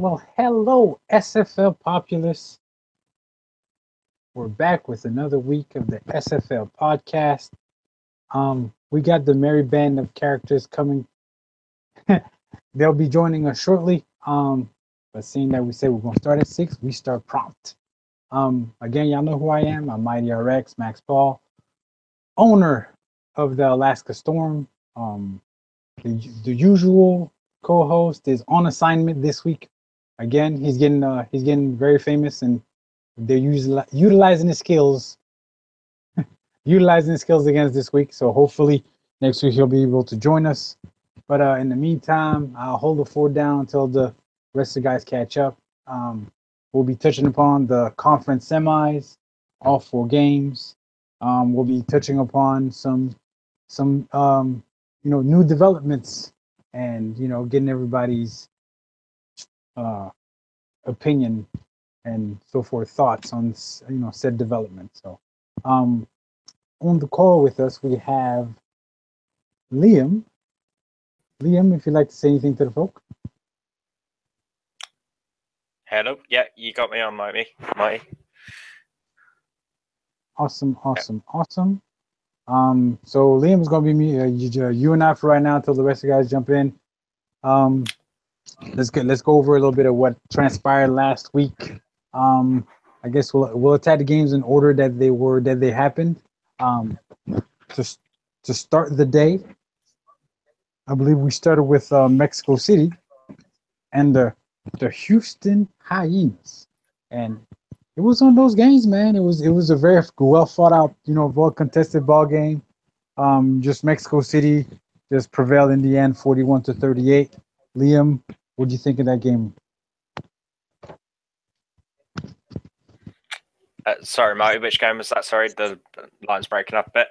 Well, hello, SFL populace. We're back with another week of the SFL podcast. We got the merry band of characters coming. They'll be joining us shortly. But seeing that we said we're gonna start at 6, we start prompt. Again, y'all know who I am. I'm Mighty RX Max Paul, owner of the Alaska Storm. The usual co-host is on assignment this week. Again, he's getting very famous, and they're utilizing his skills, against this week. So hopefully next week he'll be able to join us. But in the meantime, I'll hold the fort down until the rest of the guys catch up. We'll be touching upon the conference semis, all 4 games. We'll be touching upon some new developments, and getting everybody's opinion and so forth, thoughts on said development. So on the call with us we have Liam. If you'd like to say anything to the folk. Hello. Yeah, you got me on, Mighty. Awesome. So Liam's gonna be me, you and I for right now until the rest of the guys jump in. Let's go over a little bit of what transpired last week. I guess we'll attack the games in order that they happened. To start the day, I believe we started with Mexico City and the Houston Hyenas, and it was one of those games, man. It was a very well thought out, well contested ball game. Just Mexico City just prevailed in the end, 41-38. Liam, what do you think of that game? Sorry, Marty, which game was that? Sorry, the line's breaking up a bit.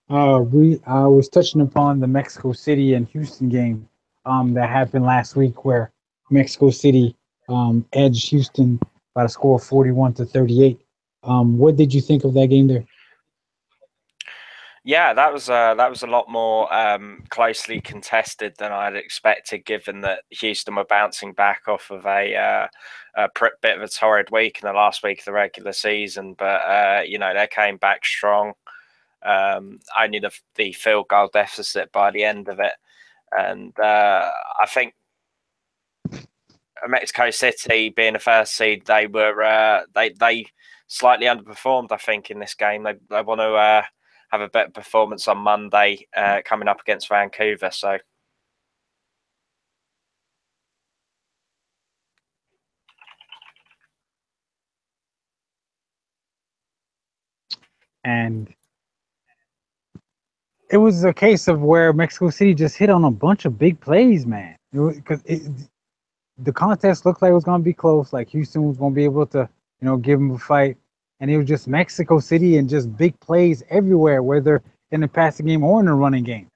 I was touching upon the Mexico City and Houston game that happened last week, where Mexico City edged Houston by a score of 41-38. What did you think of that game there? Yeah, that was a lot more closely contested than I had expected, given that Houston were bouncing back off of a bit of a torrid week in the last week of the regular season. But they came back strong. Only the field goal deficit by the end of it, and I think Mexico City, being a first seed, they were they slightly underperformed. I think in this game, they want to have a better performance on Monday, coming up against Vancouver. So. And it was a case of where Mexico City just hit on a bunch of big plays, man. Because the contest looked like it was going to be close. Like Houston was going to be able to, give them a fight. And it was just Mexico City and just big plays everywhere, whether in the passing game or in the running game.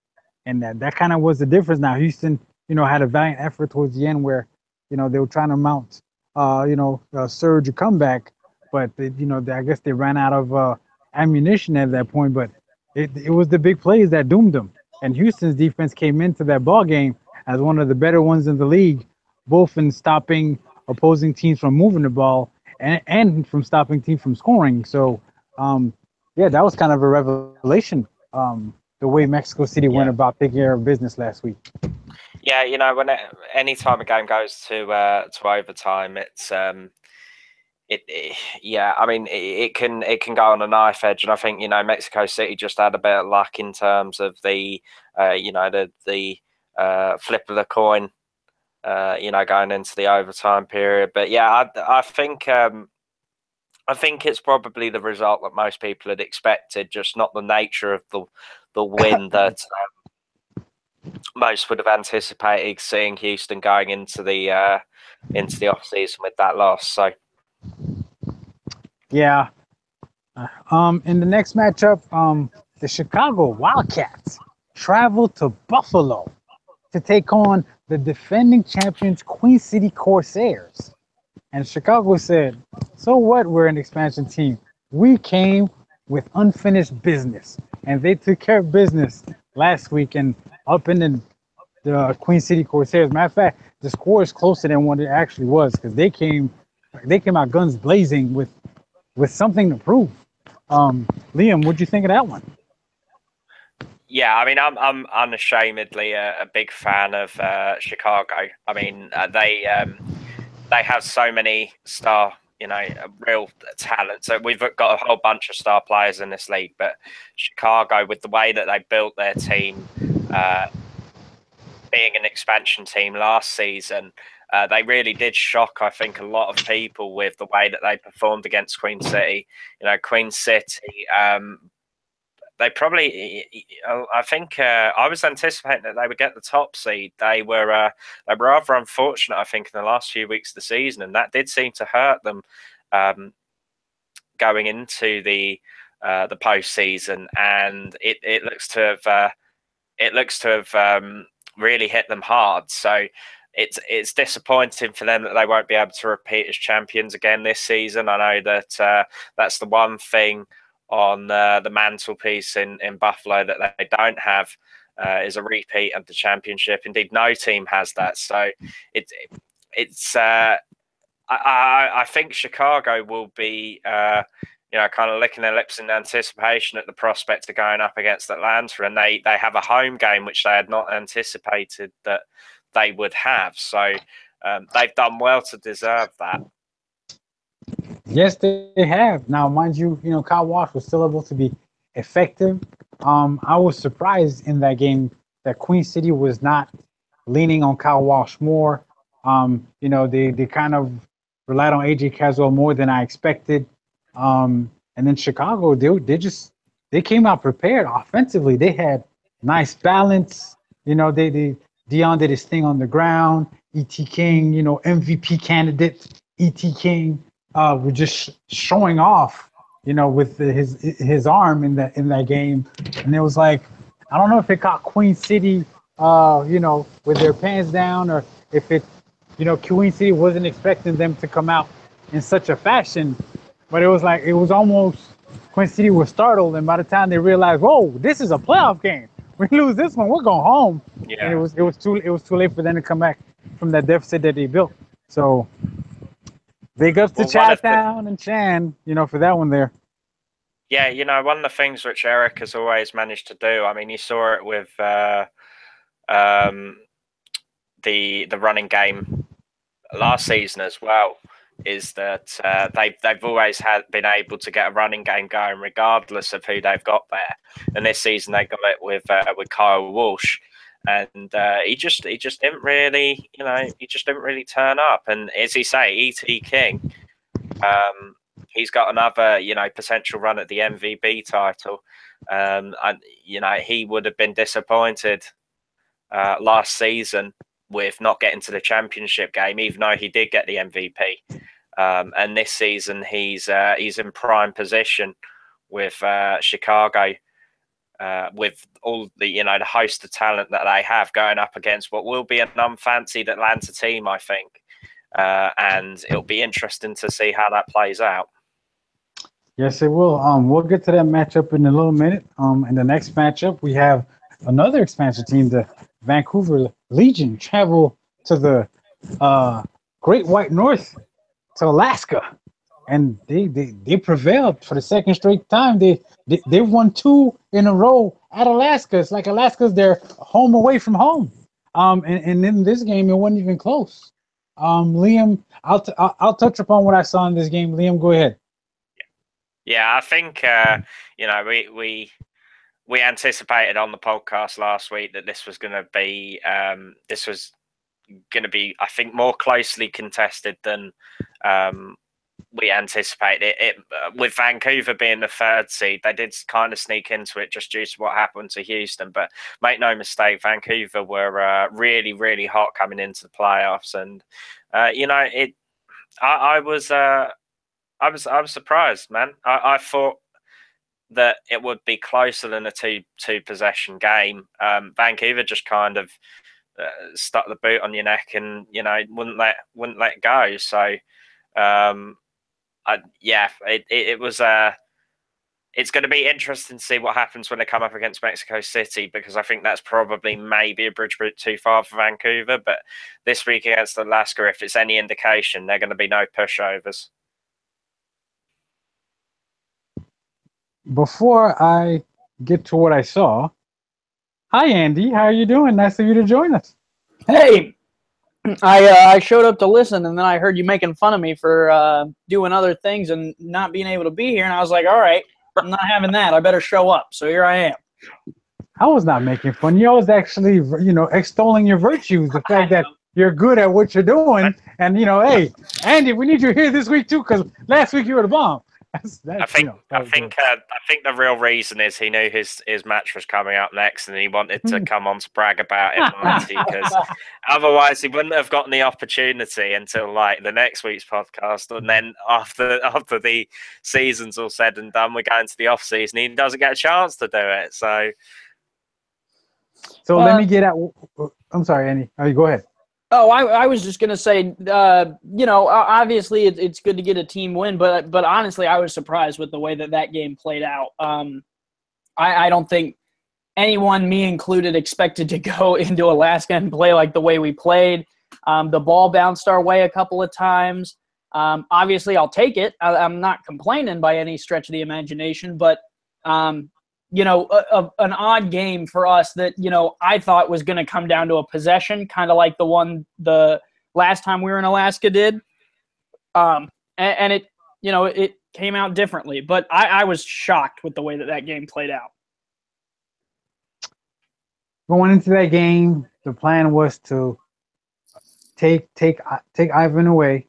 And that kind of was the difference. Now Houston, had a valiant effort towards the end where, they were trying to mount, a surge, a comeback. But, I guess they ran out of ammunition at that point. But it was the big plays that doomed them. And Houston's defense came into that ball game as one of the better ones in the league, both in stopping opposing teams from moving the ball and from stopping teams from scoring. So, that was kind of a revelation, the way Mexico City went about taking care of business last week. Yeah, any time a game goes to overtime, it's it can go on a knife edge, and I think Mexico City just had a bit of luck in terms of the the flip of the coin, going into the overtime period. But yeah, I think it's probably the result that most people had expected, just not the nature of the win that most would have anticipated, seeing Houston going into the off season with that loss. So. Yeah. In the next matchup, the Chicago Wildcats travel to Buffalo to take on the defending champions Queen City Corsairs. And Chicago said, so what, we're an expansion team. We came with unfinished business. And they took care of business last week and up in the the Queen City Corsairs. Matter of fact, the score is closer than what it actually was because they came out guns blazing with something to prove. Liam, what'd you think of that one? Yeah, I mean, I'm unashamedly a big fan of Chicago. I mean, they have so many star, real talent. So we've got a whole bunch of star players in this league, but Chicago, with the way that they built their team, uh, being an expansion team last season, they really did shock, I think, a lot of people with the way that they performed against Queen City. Queen City, they probably, I think, I was anticipating that they would get the top seed. They were rather unfortunate, I think, in the last few weeks of the season, and that did seem to hurt them um, going into the postseason. And it looks to have really hit them hard. So it's disappointing for them that they won't be able to repeat as champions again this season. I know that that's the one thing on the mantelpiece in Buffalo that they don't have is a repeat of the championship. Indeed, no team has that. So it's I think Chicago will be kind of licking their lips in anticipation at the prospect of going up against Atlanta, and they have a home game which they had not anticipated that they would have. So they've done well to deserve that. Yes, they have. Now, mind you, Kyle Walsh was still able to be effective. I was surprised in that game that Queen City was not leaning on Kyle Walsh more. They kind of relied on AJ Caswell more than I expected. And then Chicago, they came out prepared offensively. They had nice balance. They Dion did his thing on the ground. E.T. King, MVP candidate. E.T. King were just showing off, with his arm in that game, and it was like, I don't know if it caught Queen City, with their pants down, or if Queen City wasn't expecting them to come out in such a fashion, but it was almost Queen City was startled, and by the time they realized, whoa, this is a playoff game. We lose this one, we're going home, and Yeah. it was too late for them to come back from that deficit that they built. So big ups to Well, one of the Chattown and Chan, for that one there. yeah, one of the things which Eric has always managed to do. I mean, you saw it with um, the running game last season as well. Is that they've always been able to get a running game going regardless of who they've got there, and this season they got it with Kyle Walsh, and he just didn't really turn up. And as you say, E.T. King, he's got another potential run at the MVP title, and he would have been disappointed last season with not getting to the championship game, even though he did get the MVP. And this season, he's in prime position with Chicago, with all the host of talent that they have going up against what will be an unfancied Atlanta team, I think. And it'll be interesting to see how that plays out. Yes, it will. We'll get to that matchup in a little minute. In the next matchup, we have another expansion team, the Vancouver Legion, travel to the Great White North, to Alaska, and they prevailed for the second straight time. They won two in a row at Alaska. It's like Alaska's their home away from home. And in this game, it wasn't even close. Liam, I'll touch upon what I saw in this game. Liam, go ahead. Yeah, I think we anticipated on the podcast last week that this was going to be I think more closely contested than we anticipated. With Vancouver being the third seed, they did kind of sneak into it just due to what happened to Houston. But make no mistake, Vancouver were really, really hot coming into the playoffs, and I was surprised, man. I thought that it would be closer than a two possession game. Vancouver just kind of stuck the boot on your neck and wouldn't let go. So it was it's going to be interesting to see what happens when they come up against Mexico City, because I think that's probably maybe a bridge bit too far for Vancouver. But this week against Alaska, if it's any indication, they're going to be no pushovers. Before I get to what I saw, hi Andy, how are you doing? Nice of you to join us. Hey, I showed up to listen, and then I heard you making fun of me for doing other things and not being able to be here, and I was like, all right, I'm not having that. I better show up. So here I am. I was not making fun. You was actually, extolling your virtues, the fact that you're good at what you're doing, and hey, Andy, we need you here this week too, because last week you were the bomb. I think the real reason is he knew his match was coming up next, and he wanted to come on to brag about it, because otherwise he wouldn't have gotten the opportunity until like the next week's podcast, and then after the season's all said and done, we're going to the off season. He doesn't get a chance to do it. So let me get out. I'm sorry, Andy. Oh, go ahead. Oh, I was just going to say, obviously it's good to get a team win, but honestly, I was surprised with the way that game played out. I don't think anyone, me included, expected to go into Alaska and play like the way we played. The ball bounced our way a couple of times. Obviously, I'll take it. I'm not complaining by any stretch of the imagination, but an odd game for us that, I thought was going to come down to a possession, kind of like the last time we were in Alaska did. And it came out differently, but I was shocked with the way that game played out. Going into that game, the plan was to take Ivan away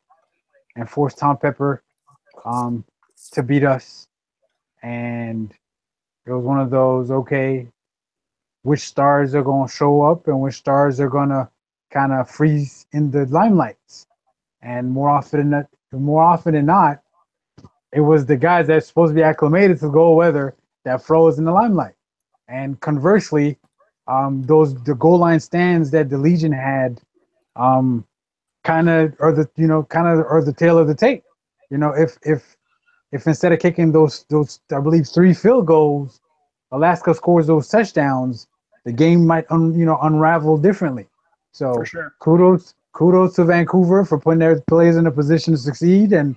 and force Tom Pepper to beat us. And it was one of those, okay, which stars are going to show up and which stars are going to kind of freeze in the limelights. And more often than not, it was the guys that's supposed to be acclimated to cold weather that froze in the limelight. And conversely, the goal line stands that the Legion had, kind of are the tail of the tape. If instead of kicking those I believe 3 field goals, Alaska scores those touchdowns, the game might unravel differently. So for sure. Kudos to Vancouver for putting their players in a position to succeed, and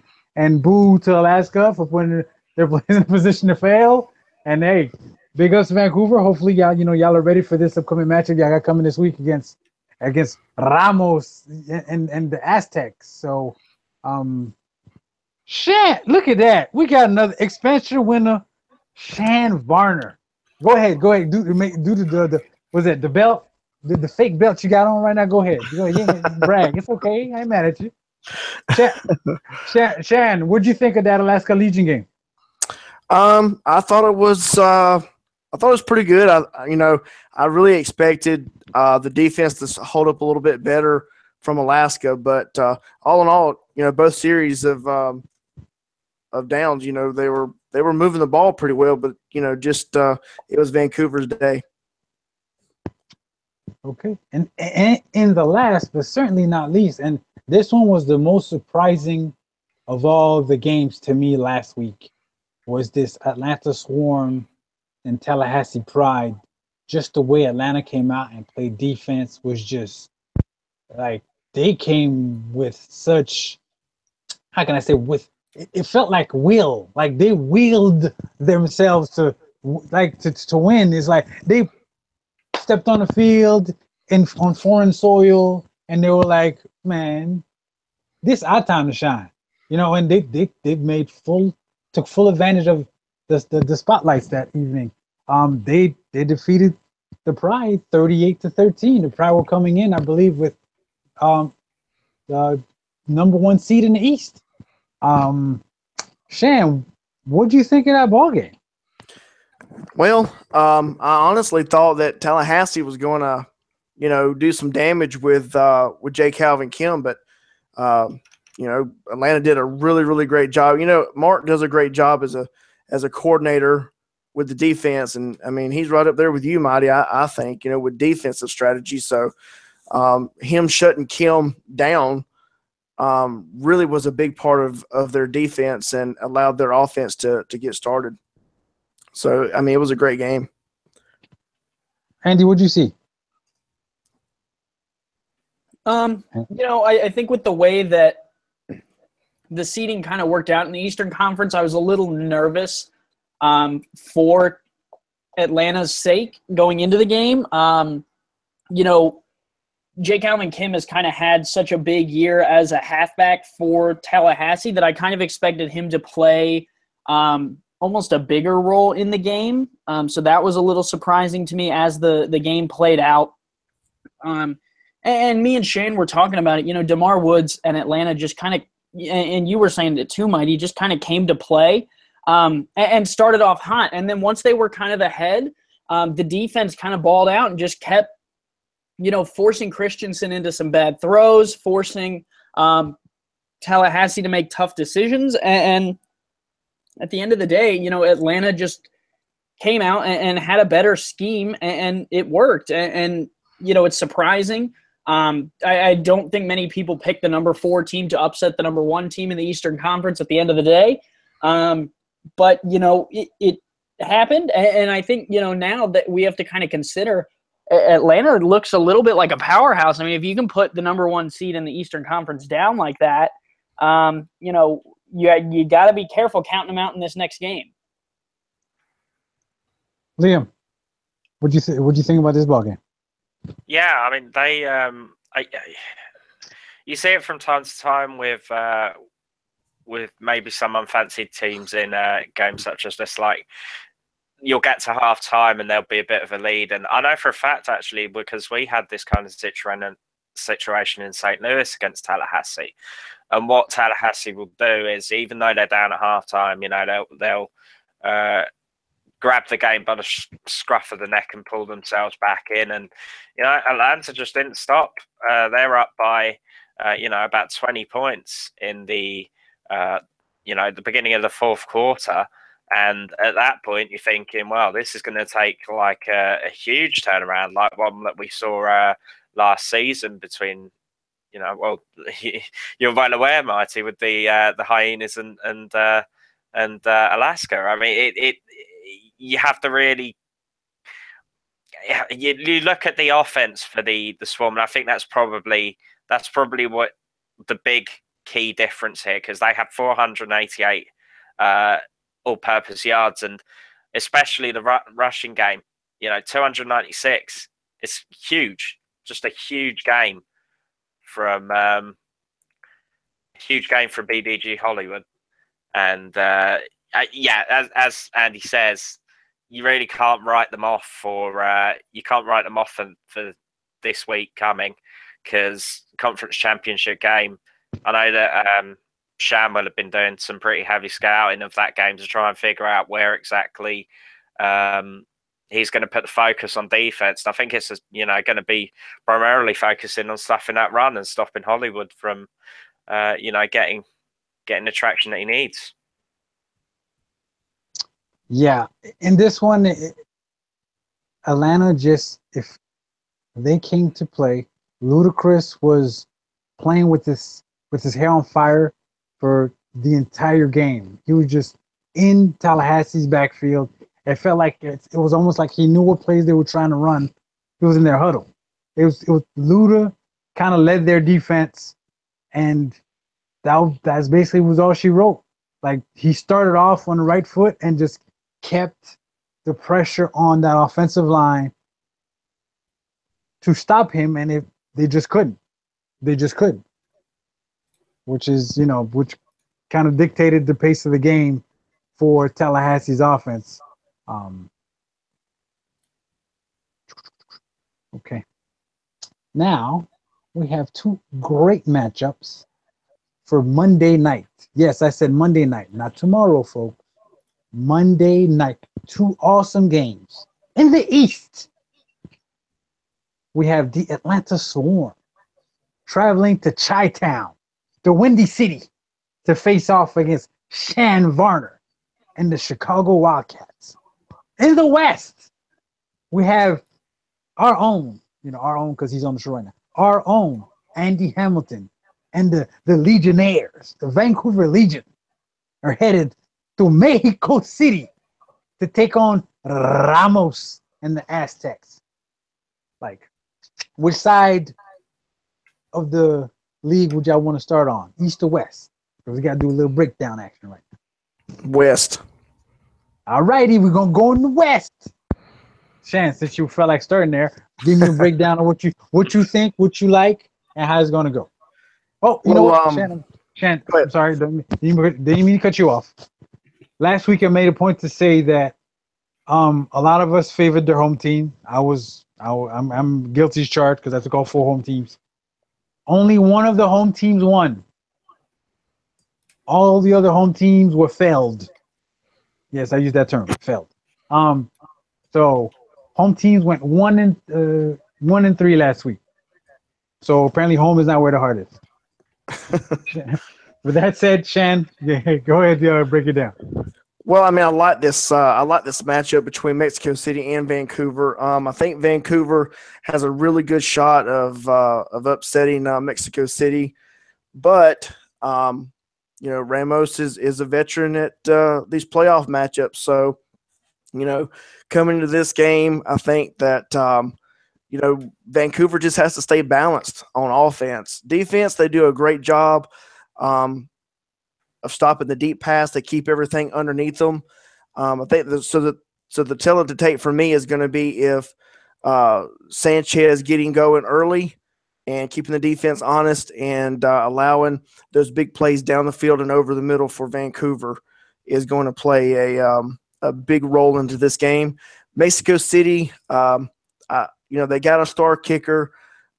boo to Alaska for putting their players in a position to fail. And hey, big ups to Vancouver. Hopefully y'all are ready for this upcoming matchup y'all got coming this week against Ramos and the Aztecs. So Shan, look at that. We got another expansion winner, Shan Varner. Go ahead. Do the was it the belt, the fake belt you got on right now? Go ahead. Brag. It's okay. I ain't mad at you. Shan, what'd you think of that Alaska Legion game? I thought it was pretty good. I really expected the defense to hold up a little bit better from Alaska, but all in all, both series of downs, they were moving the ball pretty well, but it was Vancouver's day. Okay, and in the last, but certainly not least, and this one was the most surprising of all the games to me last week, was this Atlanta Swarm and Tallahassee Pride. Just the way Atlanta came out and played defense was just like they came with such, how can I say, it felt like will, like they willed themselves to win. It's like they stepped on the field on foreign soil and they were like, man, this our time to shine, and they took full advantage of the spotlights that evening. They defeated the Pride 38-13. The Pride were coming in, I believe, with the number 1 seed in the East. Shan, what do you think of that ball game? Well, I honestly thought that Tallahassee was going to, do some damage with J. Calvin Kim, but Atlanta did a really, really great job. Mark does a great job as a coordinator with the defense, and I mean he's right up there with you, Mighty. I think with defensive strategy. So him shutting Kim down really was a big part of their defense and allowed their offense to get started. So, I mean, it was a great game. Andy, what'd you see? I think with the way that the seeding kind of worked out in the Eastern Conference, I was a little nervous for Atlanta's sake going into the game. Jake Alvin Kim has kind of had such a big year as a halfback for Tallahassee that I kind of expected him to play almost a bigger role in the game. So that was a little surprising to me as the game played out. And me and Shane were talking about it. DeMar Woods and Atlanta just kind of, and you were saying it too, Mighty, just kind of came to play and started off hot. And then once they were kind of ahead, the defense kind of balled out and just kept, forcing Christensen into some bad throws, forcing Tallahassee to make tough decisions. And at the end of the day, Atlanta just came out and had a better scheme, and it worked. And it's surprising. I don't think many people pick the number 4 team to upset the number 1 team in the Eastern Conference at the end of the day. But it happened. And I think, now that we have to kind of consider Atlanta looks a little bit like a powerhouse. I mean, if you can put the number 1 seed in the Eastern Conference down like that, you got to be careful counting them out in this next game. Liam, what'd you think about this ballgame? Yeah, I mean, they you see it from time to time with maybe some unfancied teams in games such as this. Like, you'll get to half time and there'll be a bit of a lead. And I know for a fact, actually, because we had this kind of situation in St. Louis against Tallahassee. And what Tallahassee will do is, even though they're down at half time, they'll grab the game by the scruff of the neck and pull themselves back in. And, Atlanta just didn't stop. They're up by, about 20 points in the, the beginning of the fourth quarter. And at that point, you're thinking, well, this is going to take like a huge turnaround, like one that we saw last season between, you're well aware, Mighty, with the Hyenas and Alaska. I mean, you have to really you look at the offense for the Swarm, and I think that's probably what the big key difference here, because they had 488 all-purpose yards, and especially the rushing game, 296. It's huge, just a huge game from BDG Hollywood. And as Andy says, you really can't write them off for this week coming, because conference championship game. I know that Sham will have been doing some pretty heavy scouting of that game to try and figure out where exactly he's going to put the focus on defense. And I think it's going to be primarily focusing on stuffing that run and stopping Hollywood from getting the traction that he needs. Yeah, in this one, Atlanta if they came to play, Ludacris was playing with his hair on fire for the entire game. He was just in Tallahassee's backfield. It felt like it was almost like he knew what plays they were trying to run. He was in their huddle. It was Luda kind of led their defense, and that's basically was all she wrote. Like, he started off on the right foot and just kept the pressure on that offensive line to stop him, and they just couldn't. They just couldn't. Which kind of dictated the pace of the game for Tallahassee's offense. Okay. Now we have 2 great matchups for Monday night. Yes, I said Monday night, not tomorrow, folks. Monday night. 2 awesome games. In the East, we have the Atlanta Swarm traveling to Chi-Town, the Windy City, to face off against Shan Varner and the Chicago Wildcats. In the West, we have our own because he's on the show right now, our own Andy Hamilton and the Legionnaires, the Vancouver Legion, are headed to Mexico City to take on Ramos and the Aztecs. Like, which side of the league would y'all want to start on, East or West? Because we got to do a little breakdown action right now. West. All righty, we're gonna go in the West. Shan, since you felt like starting there, give me a breakdown of what you think, what you like, and how it's gonna go. Oh, you know what, Shan, I'm sorry, didn't mean to cut you off. Last week I made a point to say that a lot of us favored their home team. I'm guilty as charged because I took all 4 home teams. Only one of the home teams won. All the other home teams were failed. Yes, I use that term, failed. So home teams went 1-3 last week. So apparently home is not where the heart is. With that said, Shan, go ahead, break it down. Well, I mean, I like this matchup between Mexico City and Vancouver. I think Vancouver has a really good shot of upsetting Mexico City, but Ramos is a veteran at these playoff matchups. So, coming into this game, I think that Vancouver just has to stay balanced on offense. Defense, they do a great job of stopping the deep pass. They keep everything underneath them. I think the tell to take for me is going to be if Sanchez getting going early and keeping the defense honest and allowing those big plays down the field and over the middle for Vancouver is going to play a big role into this game. Mexico City, they got a star kicker,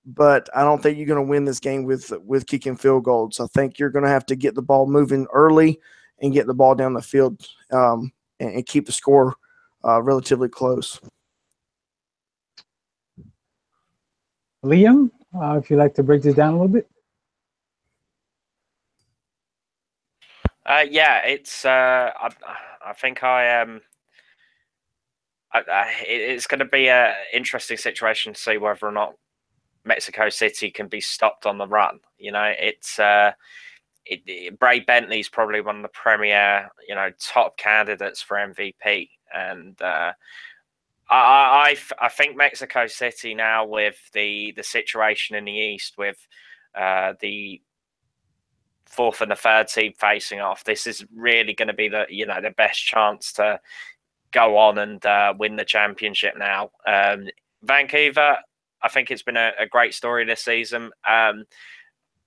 but I don't think you're going to win this game with kicking field goals. I think you're going to have to get the ball moving early and get the ball down the field and keep the score relatively close. Liam, if you'd like to break this down a little bit. It's. I think it's going to be an interesting situation to see whether or not Mexico City can be stopped on the run. Bray Bentley's probably one of the premier, top candidates for MVP, and I think Mexico City now with the situation in the East with the 4th and the 3rd team facing off, this is really going to be the best chance to go on and win the championship now. Vancouver, I think it's been a great story this season.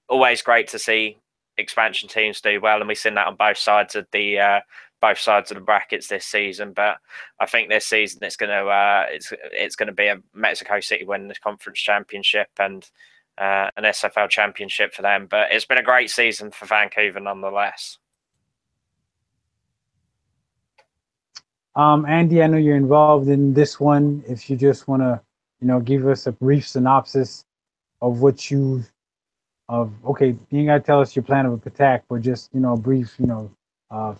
Always great to see expansion teams do well, and we've seen that on both sides of the brackets this season. But I think this season it's going to be a Mexico City winning the conference championship and an SFL championship for them. But it's been a great season for Vancouver nonetheless. Andy, I know you're involved in this one. If you just want to, give us a brief synopsis of what you ain't got to tell us your plan of attack, but just, a brief,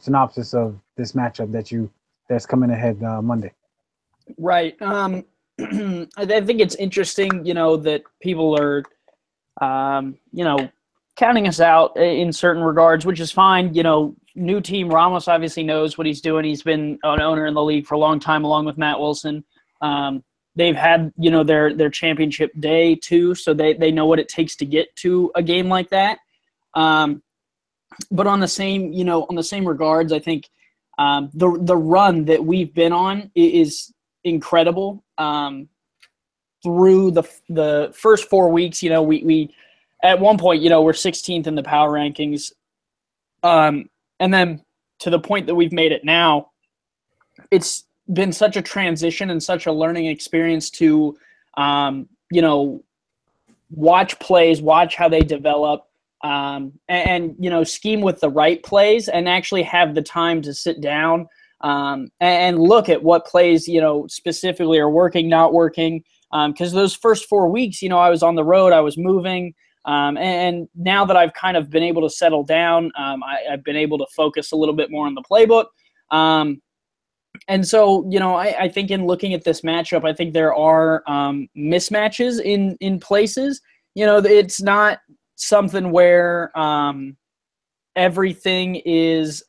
synopsis of this matchup that's coming ahead Monday. Right. I think it's interesting, that people are, counting us out in certain regards, which is fine. New team, Ramos obviously knows what he's doing. He's been an owner in the league for a long time, along with Matt Wilson. They've had, their championship day too, so they know what it takes to get to a game like that. But on the same regards, I think the run that we've been on is incredible. Through the first 4 weeks, we at one point, we're 16th in the power rankings. And then to the point that we've made it now, it's been such a transition and such a learning experience to, watch plays, watch how they develop, and scheme with the right plays and actually have the time to sit down and look at what plays, specifically are working, not working. Because those first 4 weeks, I was on the road, I was moving. And now that I've kind of been able to settle down, I've been able to focus a little bit more on the playbook. And so, I think in looking at this matchup, I think there are mismatches in places. It's not something where everything is,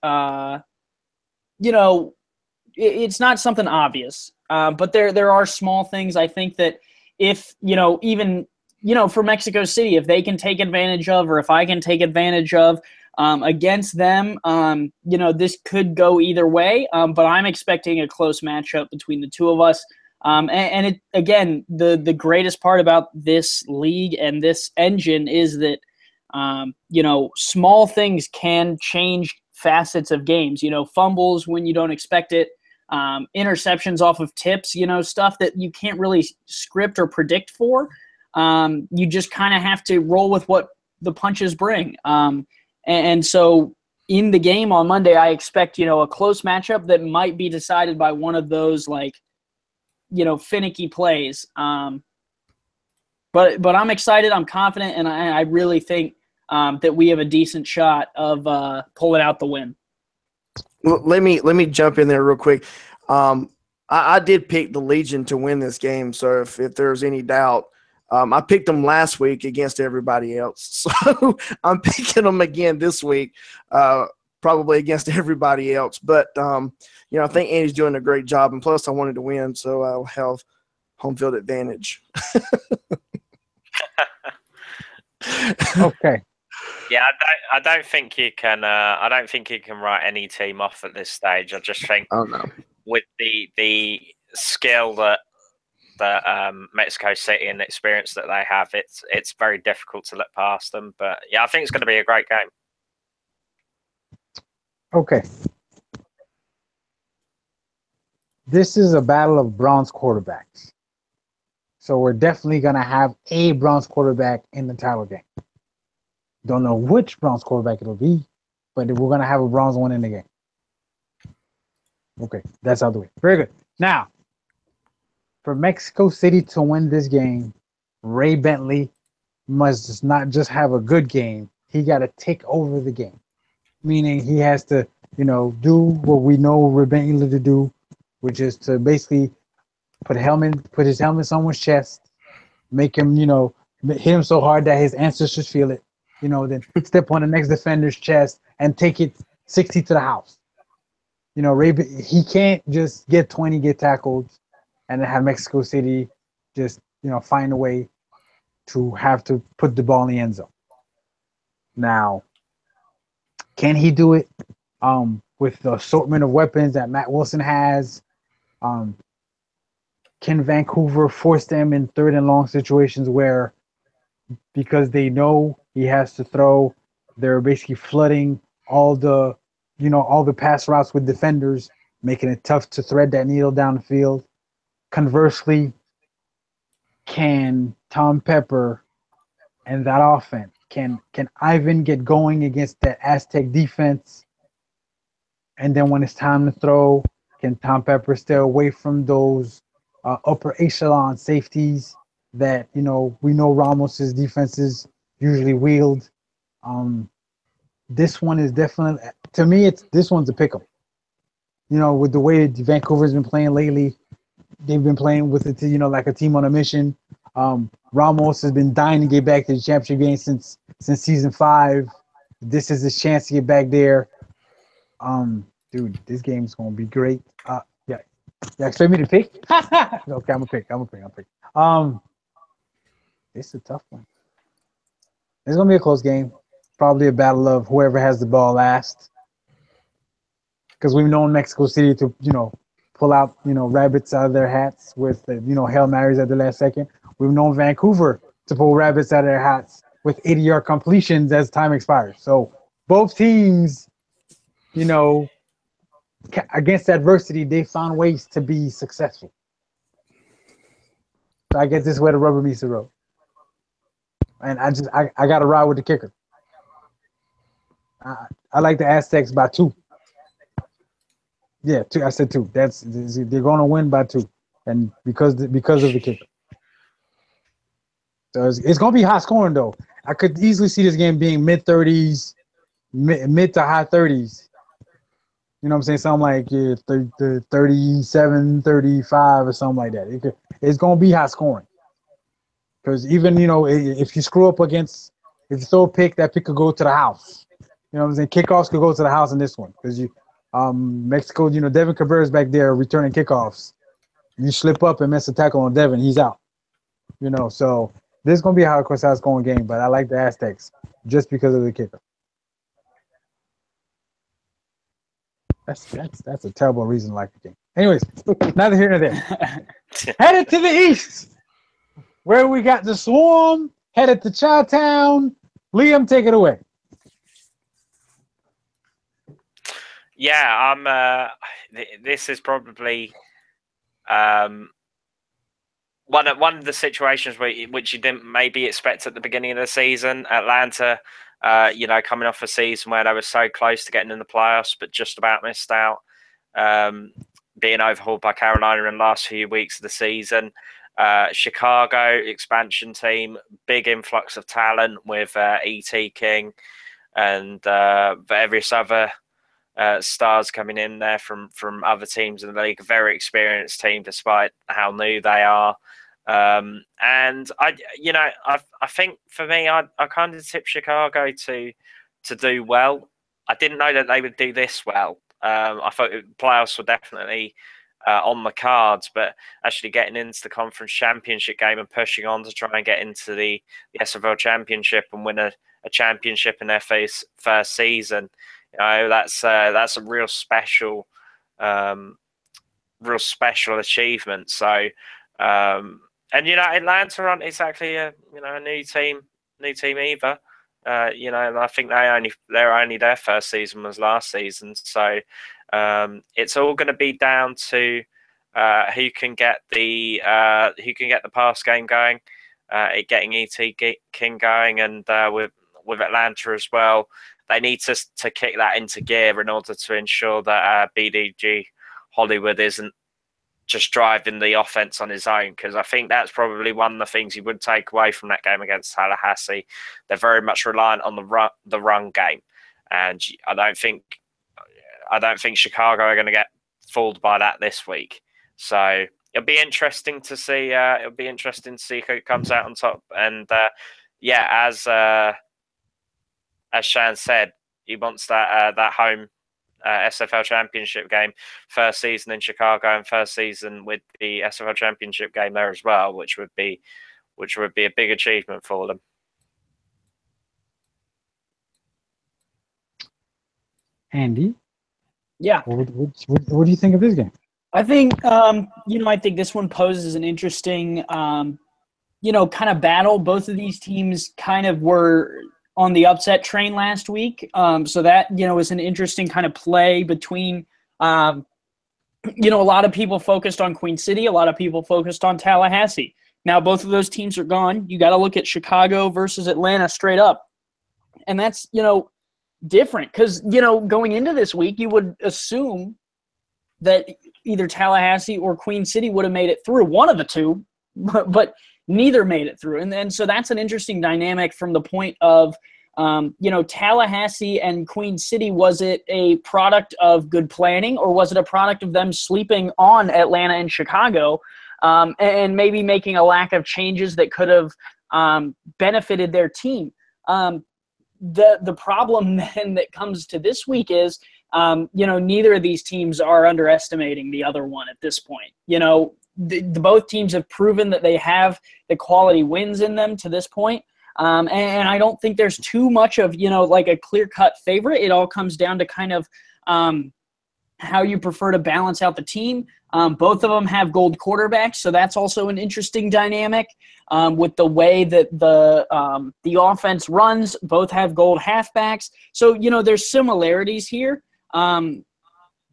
it's not something obvious, but there are small things I think that if, even, for Mexico City, if they can take advantage of, or if I can take advantage of against them, this could go either way. But I'm expecting a close matchup between the two of us. And it, again, the greatest part about this league and this engine is that, small things can change facets of games, fumbles when you don't expect it, interceptions off of tips, stuff that you can't really script or predict for. You just kind of have to roll with what the punches bring. And so in the game on Monday, I expect, a close matchup that might be decided by one of those, finicky plays. But I'm excited. I'm confident. And I really think that we have a decent shot of pulling out the win. Well, let me jump in there real quick. I did pick the Legion to win this game. So if there's any doubt, I picked them last week against everybody else. So I'm picking them again this week, probably against everybody else. But, I think Andy's doing a great job. And plus I wanted to win, so I'll have home field advantage. Okay. Yeah, I don't think you can. I don't think you can write any team off at this stage. I just think, with the skill that Mexico City and the experience that they have, it's very difficult to look past them. But yeah, I think it's going to be a great game. Okay. This is a battle of bronze quarterbacks. So we're definitely going to have a bronze quarterback in the title game. Don't know which bronze quarterback it'll be, but we're going to have a bronze one in the game. Okay, that's out the way. Very good. Now, for Mexico City to win this game, Ray Bentley must not just have a good game. He got to take over the game, meaning he has to, do what we know Ray Bentley to do, which is to basically put his helmet on someone's chest, make him, hit him so hard that his ancestors feel it, then step on the next defender's chest and take it 60 to the house. He can't just get 20, get tackled, and then have Mexico City just, find a way to have to put the ball in the end zone. Now, can he do it with the assortment of weapons that Matt Wilson has? Can Vancouver force them in third and long situations where, because they know he has to throw, they're basically flooding all the pass routes with defenders, making it tough to thread that needle down the field? Conversely, can Tom Pepper and that offense, can Ivan get going against that Aztec defense? And then when it's time to throw, can Tom Pepper stay away from those upper echelon safeties that, we know Ramos's defenses usually wield? This one is definitely, to me, this one's a pick 'em. With the way Vancouver's been playing lately, they've been playing with it, like a team on a mission. Ramos has been dying to get back to the championship game since season 5. This is his chance to get back there. Dude, this game's gonna be great. Yeah, expect me to pick? Okay, I'm gonna pick. It's a tough one. It's gonna be a close game. Probably a battle of whoever has the ball last. Because we've known Mexico City to, pull out, rabbits out of their hats with, Hail Marys at the last second. We've known Vancouver to pull rabbits out of their hats with 80-yard completions as time expires. So both teams, against adversity, they found ways to be successful. So I guess this is where the rubber meets the road. And I got to ride with the kicker. I like the Aztecs by 2. Yeah, 2. I said 2. They're going to win by 2, and because of the kicker. So it's going to be high scoring though. I could easily see this game being mid-30s, mid to high 30s. You know what I'm saying? Something like 37, 35 or something like that. It's going to be high scoring. Because even, if you screw up if you throw a pick, that pick could go to the house. You know what I'm saying? Kickoffs could go to the house in this one. Because Mexico, Devin Cabrera's back there returning kickoffs. You slip up and miss a tackle on Devin, he's out. So this is gonna be a high scoring game, but I like the Aztecs just because of the kicker. That's a terrible reason to like the game. Anyways, neither here nor there. Headed to the east, where we got the Swarm headed to Chi-Town. Liam, take it away. Yeah, this is probably one of the situations which you didn't maybe expect at the beginning of the season. Atlanta, coming off a season where they were so close to getting in the playoffs, but just about missed out. Being overhauled by Carolina in the last few weeks of the season. Chicago expansion team, big influx of talent with E.T. King and various other stars coming in there from other teams in the league. A very experienced team, despite how new they are. And I think for me, I kind of tipped Chicago to do well. I didn't know that they would do this well. I thought playoffs were definitely on the cards, but actually getting into the conference championship game and pushing on to try and get into the SFL championship and win a championship in their first season, that's a real special achievement. So, Atlanta aren't exactly a new team either. I think they're only their first season was last season. So it's all going to be down to who can get the pass game going, getting E.T. King going, and with Atlanta as well. They need to kick that into gear in order to ensure that BDG Hollywood isn't just driving the offense on his own, because I think that's probably one of the things you would take away from that game against Tallahassee. They're very much reliant on the run game, and I don't think Chicago are going to get fooled by that this week. So it'll be interesting to see. Who comes out on top. And as Shan said, he wants that home SFL championship game, first season in Chicago and first season with the SFL championship game there as well, which would be a big achievement for them. Andy, yeah, what do you think of this game? I think I think this one poses an interesting kind of battle. Both of these teams kind of were on the upset train last week. So that, is an interesting kind of play between, a lot of people focused on Queen City, a lot of people focused on Tallahassee. Now, both of those teams are gone. You got to look at Chicago versus Atlanta straight up. And that's, different because, going into this week, you would assume that either Tallahassee or Queen City would have made it through, one of the two, but neither made it through. And so that's an interesting dynamic from the point of, Tallahassee and Queen City. Was it a product of good planning, or was it a product of them sleeping on Atlanta and Chicago and maybe making a lack of changes that could have benefited their team? The problem then that comes to this week is, neither of these teams are underestimating the other one at this point. Both teams have proven that they have the quality wins in them to this point. And I don't think there's too much of, like a clear-cut favorite. It all comes down to kind of how you prefer to balance out the team. Both of them have gold quarterbacks, so that's also an interesting dynamic with the way that the offense runs. Both have gold halfbacks. So, there's similarities here.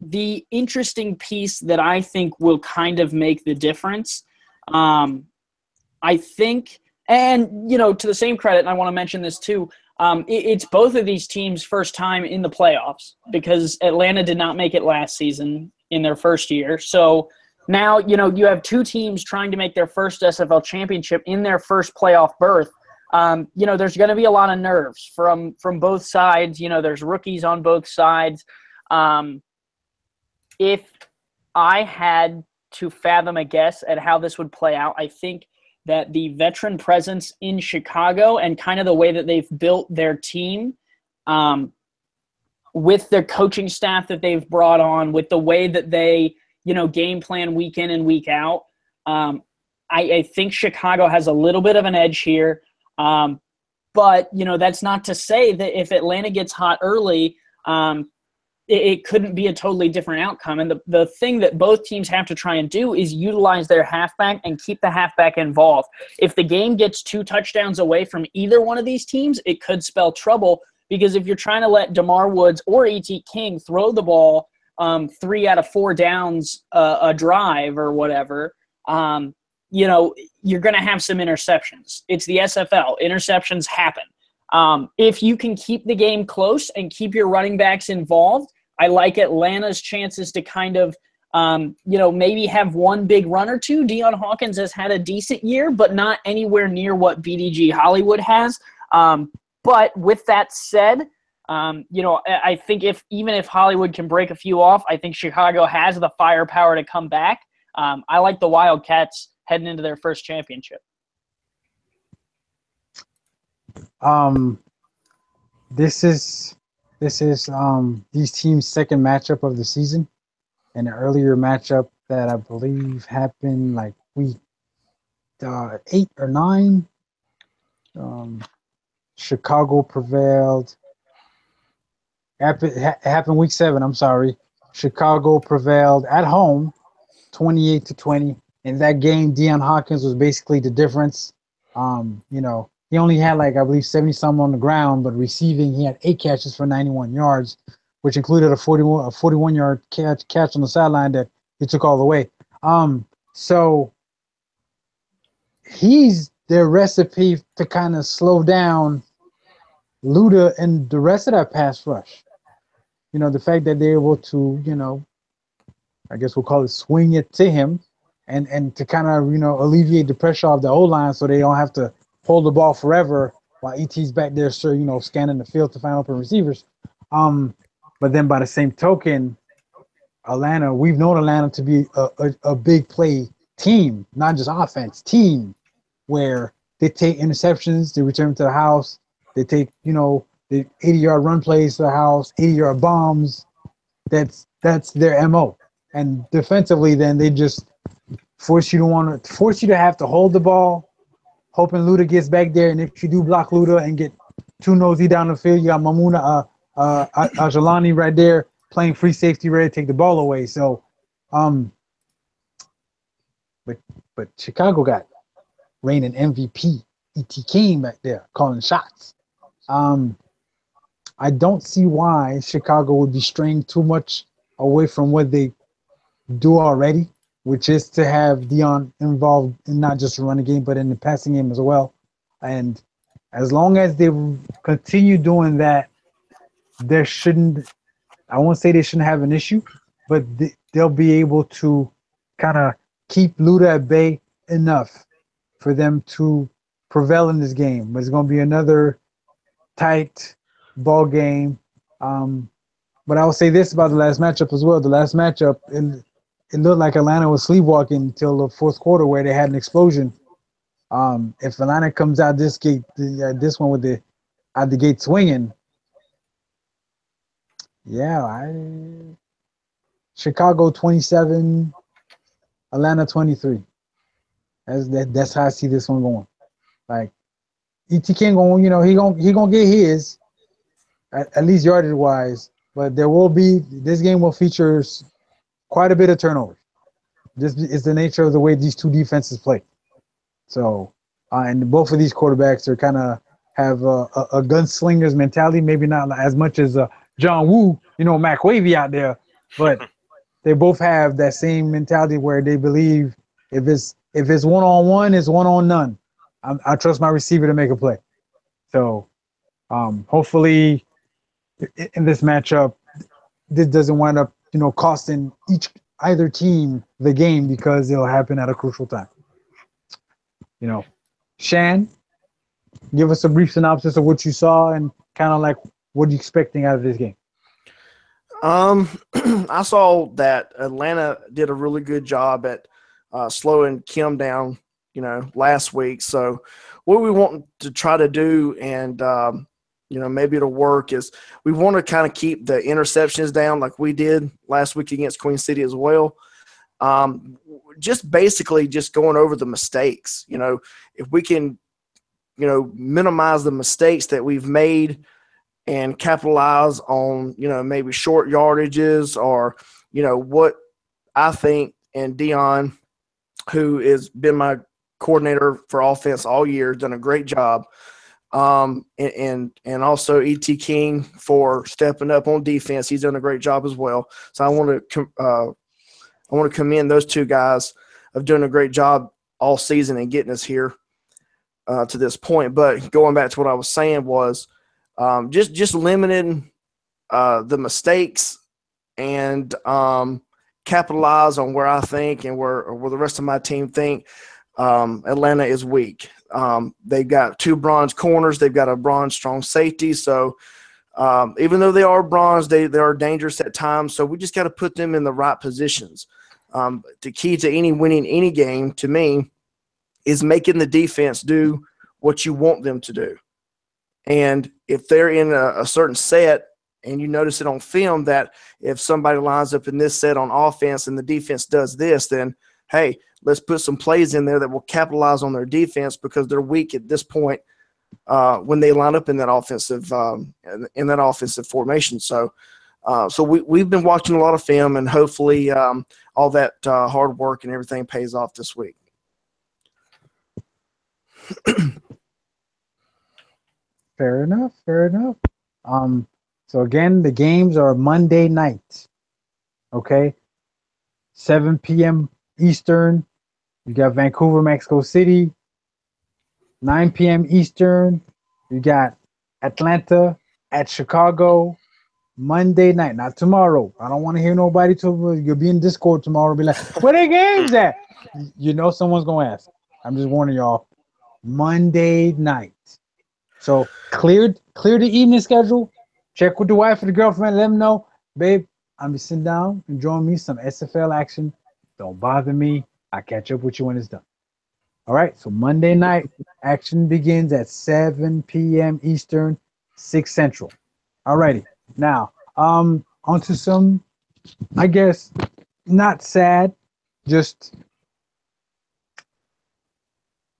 The interesting piece that I think will kind of make the difference, I think, and, to the same credit, and I want to mention this too, it's both of these teams' first time in the playoffs, because Atlanta did not make it last season in their first year. So now, you have two teams trying to make their first SFL championship in their first playoff berth. There's going to be a lot of nerves from both sides. There's rookies on both sides. If I had to fathom a guess at how this would play out, I think that the veteran presence in Chicago and kind of the way that they've built their team, with their coaching staff that they've brought on, with the way that they, game plan week in and week out. I think Chicago has a little bit of an edge here. But, that's not to say that if Atlanta gets hot early, it couldn't be a totally different outcome. And the thing that both teams have to try and do is utilize their halfback and keep the halfback involved. If the game gets 2 touchdowns away from either one of these teams, it could spell trouble, because if you're trying to let DeMar Woods or E.T. King throw the ball 3 out of 4 downs a drive or whatever, you're going to have some interceptions. It's the SFL. Interceptions happen. If you can keep the game close and keep your running backs involved, I like Atlanta's chances to kind of, maybe have one big run or two. Deion Hawkins has had a decent year, but not anywhere near what BDG Hollywood has. But with that said, I think even if Hollywood can break a few off, I think Chicago has the firepower to come back. I like the Wildcats heading into their first championship. This is these teams' second matchup of the season. An earlier matchup that I believe happened like week 8 or 9. Chicago prevailed. Happened week 7. I'm sorry. Chicago prevailed at home, 28-20. In that game, Deion Hawkins was basically the difference. He only had I believe 70-some on the ground, but receiving, he had 8 catches for 91 yards, which included a 41-yard catch on the sideline that he took all the way. So he's their recipe to kind of slow down Luda and the rest of that pass rush. The fact that they're able to, I guess we'll call it swing it to him and to kind of, alleviate the pressure off the O-line so they don't have to hold the ball forever while ET's back there, scanning the field to find open receivers. But then by the same token, we've known Atlanta to be a big play team, not just offense, team, where they take interceptions, they return them to the house, they take, the 80-yard run plays to the house, 80-yard bombs. That's their MO. And defensively, then they just force you to have to hold the ball, hoping Luda gets back there. And if you do block Luda and get too nosy down the field, you got Mamuna Ajalani right there playing free safety, ready to take the ball away. So, but Chicago got reigning MVP E.T. King back there calling shots. I don't see why Chicago would be straying too much away from what they do already, which is to have Deion involved in not just the running game, but in the passing game as well. And as long as they continue doing that, I won't say they shouldn't have an issue, but they'll be able to kind of keep Luda at bay enough for them to prevail in this game. But it's going to be another tight ball game. But I will say this about the last matchup as well. The last matchup, it looked like Atlanta was sleepwalking until the fourth quarter where they had an explosion. If Atlanta comes out this one with out the gate swinging, Chicago 27, Atlanta 23. That's how I see this one going. Like E.T. King he gonna get his at least yardage wise, but this game will feature quite a bit of turnovers. This is the nature of the way these two defenses play. So, and both of these quarterbacks are kind of have a gunslinger's mentality. Maybe not as much as John Woo, Mac Wavy out there, but they both have that same mentality where they believe if it's one-on-one, it's one-on-none. I trust my receiver to make a play. So, hopefully, in this matchup, this doesn't wind up, costing either team the game because it'll happen at a crucial time. Shan, give us a brief synopsis of what you saw and kind of like what you're expecting out of this game. I saw that Atlanta did a really good job at slowing Kim down, last week. So what we want to try to do and, maybe it'll work is we want to kind of keep the interceptions down like we did last week against Queen City as well. Just basically just going over the mistakes. If we can, minimize the mistakes that we've made and capitalize on, maybe short yardages or, what I think, and Dion, who has been my coordinator for offense all year, done a great job. And also E.T. King for stepping up on defense. He's done a great job as well. So I want to commend those two guys of doing a great job all season and getting us here to this point. But going back to what I was saying was just limiting the mistakes and capitalize on where I think and where the rest of my team think Atlanta is weak. They've got 2 bronze corners. They've got a bronze strong safety. So even though they are bronze, they are dangerous at times. So we just got to put them in the right positions. The key to winning any game, to me, is making the defense do what you want them to do. And if they're in a certain set and you notice it on film that if somebody lines up in this set on offense and the defense does this, then, hey, let's put some plays in there that will capitalize on their defense because they're weak at this point when they line up in that offensive formation. So we've been watching a lot of film, and hopefully all that hard work and everything pays off this week. Fair enough. So again, the games are Monday night. Okay, 7 p.m. Eastern. You got Vancouver, Mexico City. 9 p.m. Eastern. You got Atlanta at Chicago. Monday night, not tomorrow. I don't want to hear nobody you'll be in Discord tomorrow. Be like, where the games at? Someone's gonna ask. I'm just warning y'all. Monday night. So clear the evening schedule. Check with the wife or the girlfriend. Let them know, babe, I'm just sitting down, enjoying me some SFL action. Don't bother me. I'll catch up with you when it's done. All right. So Monday night action begins at 7 p.m. Eastern, 6 Central. All righty. Now, onto some, I guess, not sad. Just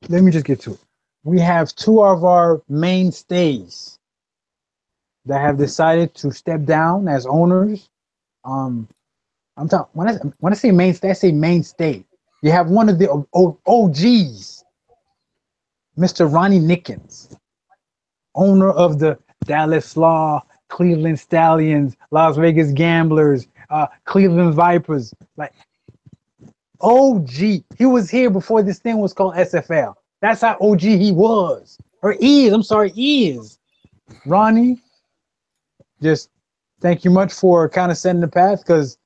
let me just get to it. We have 2 of our mainstays that have decided to step down as owners. I'm talking when I say mainstay, I say mainstay. You have one of the OGs, Mr. Ronnie Nickens, owner of the Dallas Law, Cleveland Stallions, Las Vegas Gamblers, Cleveland Vipers. Like OG, he was here before this thing was called SFL. That's how OG he was, or is. Ronnie, just thank you much for kind of setting the path, because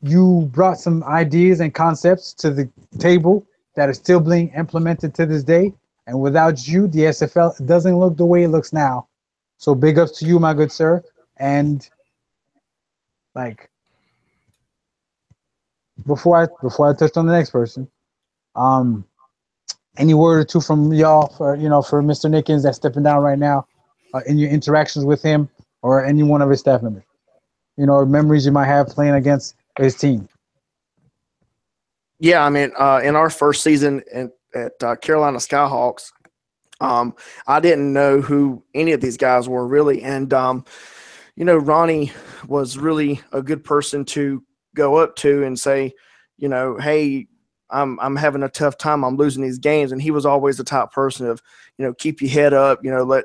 you brought some ideas and concepts to the table that are still being implemented to this day. And without you, the SFL doesn't look the way it looks now. So big ups to you, my good sir. And before I touch on the next person, any word or two from y'all for Mr. Nickens that's stepping down right now, in your interactions with him or any one of his staff members, memories you might have playing against his team. Yeah, I mean, in our first season at Carolina Skyhawks, I didn't know who any of these guys were really, and Ronnie was really a good person to go up to and say, hey, I'm having a tough time. I'm losing these games. And he was always the type person of, keep your head up, let,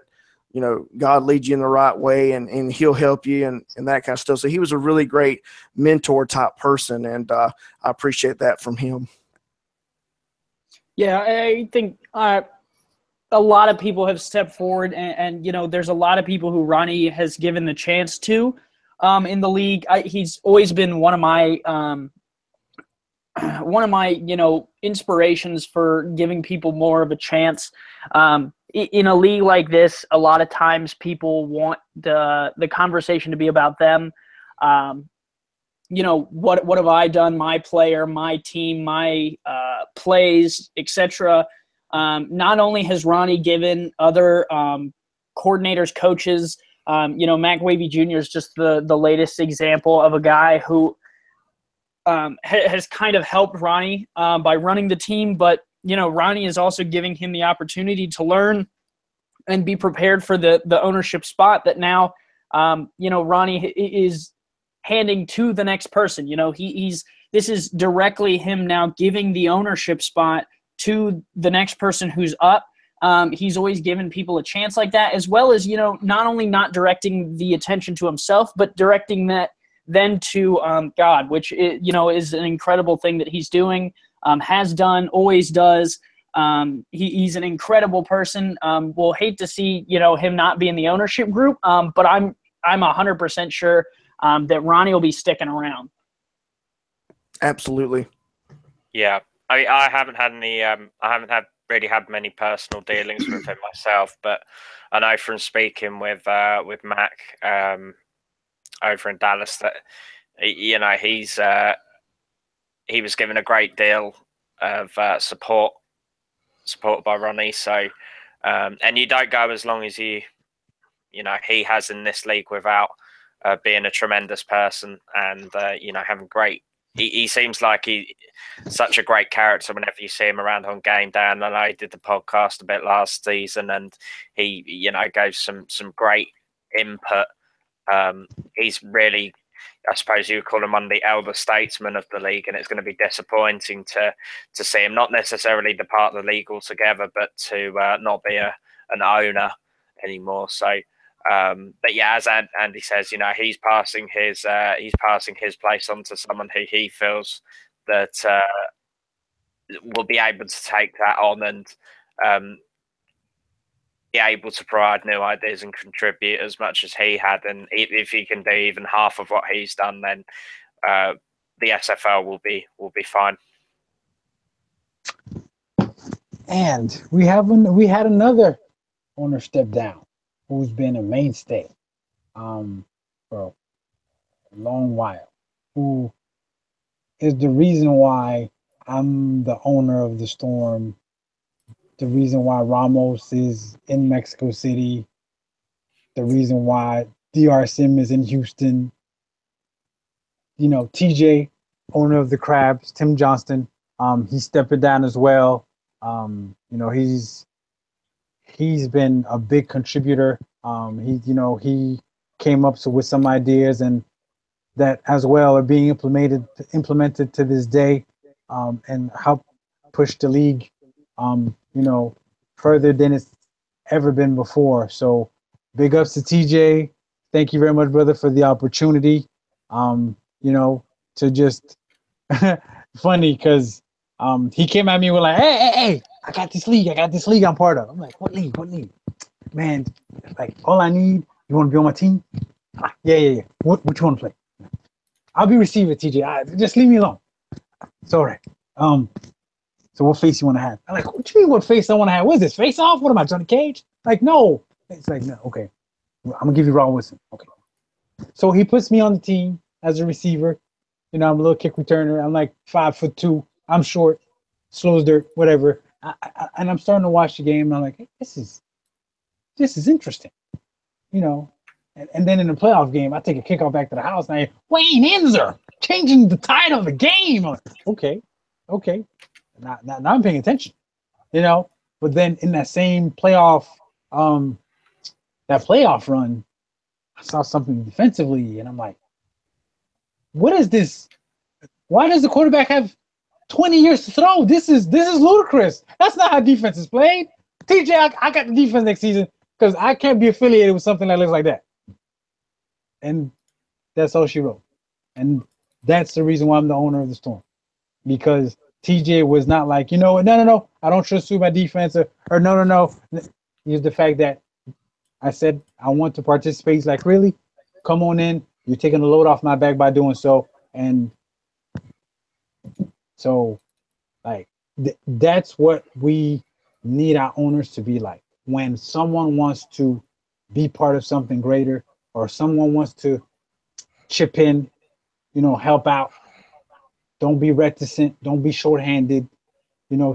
God lead you in the right way, and he'll help you and that kind of stuff. So he was a really great mentor type person. And I appreciate that from him. Yeah, I think a lot of people have stepped forward and there's a lot of people who Ronnie has given the chance to in the league. He's always been one of my inspirations for giving people more of a chance. In a league like this, a lot of times people want the conversation to be about them. What have I done? My player, my team, my plays, etc. Not only has Ronnie given other coordinators, coaches. Mac Wavy Jr. is just the latest example of a guy who has kind of helped Ronnie by running the team, but Ronnie is also giving him the opportunity to learn and be prepared for the ownership spot that now Ronnie is handing to the next person. This is directly him now giving the ownership spot to the next person who's up. He's always given people a chance like that, as well as, not only not directing the attention to himself, but directing that then to God, which, is an incredible thing that he's doing, has done, always does. He's an incredible person. We'll hate to see, him not be in the ownership group, but I'm 100% sure that Ronnie will be sticking around. Absolutely. Yeah. I haven't had any. I haven't really had many personal dealings with him myself, but I know from speaking with Mac over in Dallas that he was given a great deal of support by Ronnie. So and you don't go as long as he has in this league without being a tremendous person and having great. He seems like he's such a great character whenever you see him around on game day. And I know he did the podcast a bit last season, and he gave some great input. He's really, I suppose you would call him one of the elder statesmen of the league, and it's going to be disappointing to see him not necessarily depart the league altogether, but to not be an owner anymore. So. But yeah, as Andy says, he's passing his place on to someone who he feels that will be able to take that on and be able to provide new ideas and contribute as much as he had. And if he can do even half of what he's done, then the SFL will be fine. And we had another owner step down, who's been a mainstay for a long while, who is the reason why I'm the owner of the Storm, the reason why Ramos is in Mexico City, the reason why DR Sim is in Houston. TJ, owner of the Crabs, Tim Johnston, he's stepping down as well. He's been a big contributor. He came up with some ideas, and that as well are being implemented to this day, and help push the league, further than it's ever been before. So big ups to TJ. Thank you very much, brother, for the opportunity. To just funny because he came at me with like, hey, I got this league I'm part of. I'm like, what league? Man, like, all I need, you want to be on my team? Yeah. What you want to play? I'll be receiver, TJ. Just leave me alone. It's all right. So what face you want to have? I'm like, what do you mean what face I want to have? What is this, face off? What am I, Johnny Cage? Like, no. It's like, no, okay. I'm going to give you Ron Wilson. Okay. So he puts me on the team as a receiver. I'm a little kick returner. I'm like 5'2". I'm short, slow as dirt, whatever. And I'm starting to watch the game, and I'm like, hey, this is interesting, And then in the playoff game, I take a kickoff back to the house, and I Wayne Enzer changing the tide of the game. I'm like, okay. Now I'm paying attention, But then in that same playoff, that playoff run, I saw something defensively, and I'm like, what is this? Why does the quarterback have 20 years to throw? This is ludicrous. That's not how defense is played. TJ, I got the defense next season because I can't be affiliated with something that looks like that. And that's all she wrote. And that's the reason why I'm the owner of the Storm. Because TJ was not like, no, I don't trust you, my defense, or no. Here's the fact that I said I want to participate. He's like, really? Come on in. You're taking the load off my back by doing so. And so, like, that's what we need our owners to be like. When someone wants to be part of something greater, or someone wants to chip in, help out, don't be reticent. Don't be shorthanded.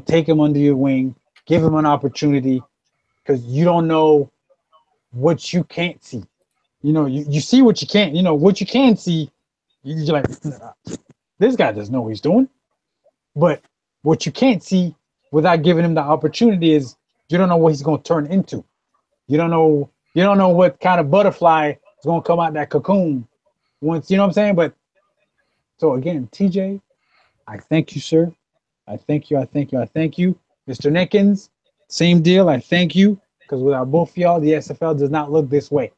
Take them under your wing. Give them an opportunity, because you don't know what you can't see. You see what you can't. What you can see. You're like, this guy doesn't know what he's doing. But what you can't see without giving him the opportunity is you don't know what he's going to turn into. You don't know what kind of butterfly is going to come out that cocoon once, you know what I'm saying? But so again, TJ, I thank you, sir. I thank you. Mr. Nickens, same deal. I thank you, because without both of y'all, the SFL does not look this way.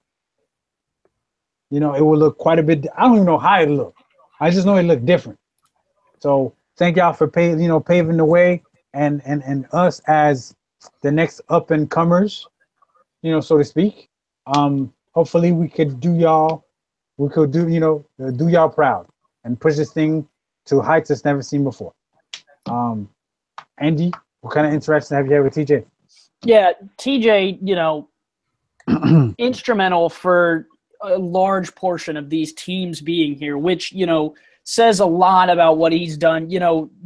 It will look quite a bit. I don't even know how it looked. I just know it looked different. So thank y'all for paving the way and us as the next up and comers, so to speak. Hopefully we could do y'all proud and push this thing to heights it's never seen before. Andy, what kind of interaction have you had with TJ? Yeah, TJ, instrumental for a large portion of these teams being here, which, says a lot about what he's done,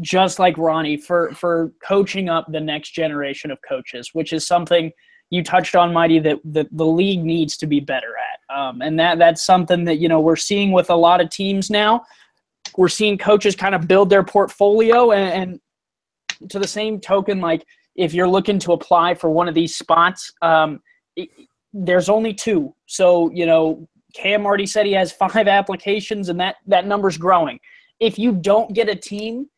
just like Ronnie, for coaching up the next generation of coaches, which is something you touched on, Mighty, that the league needs to be better at. And that's something that, we're seeing with a lot of teams now. We're seeing coaches kind of build their portfolio, and to the same token, like if you're looking to apply for one of these spots, there's only 2. So, Cam already said he has 5 applications, and that number's growing. If you don't get a team,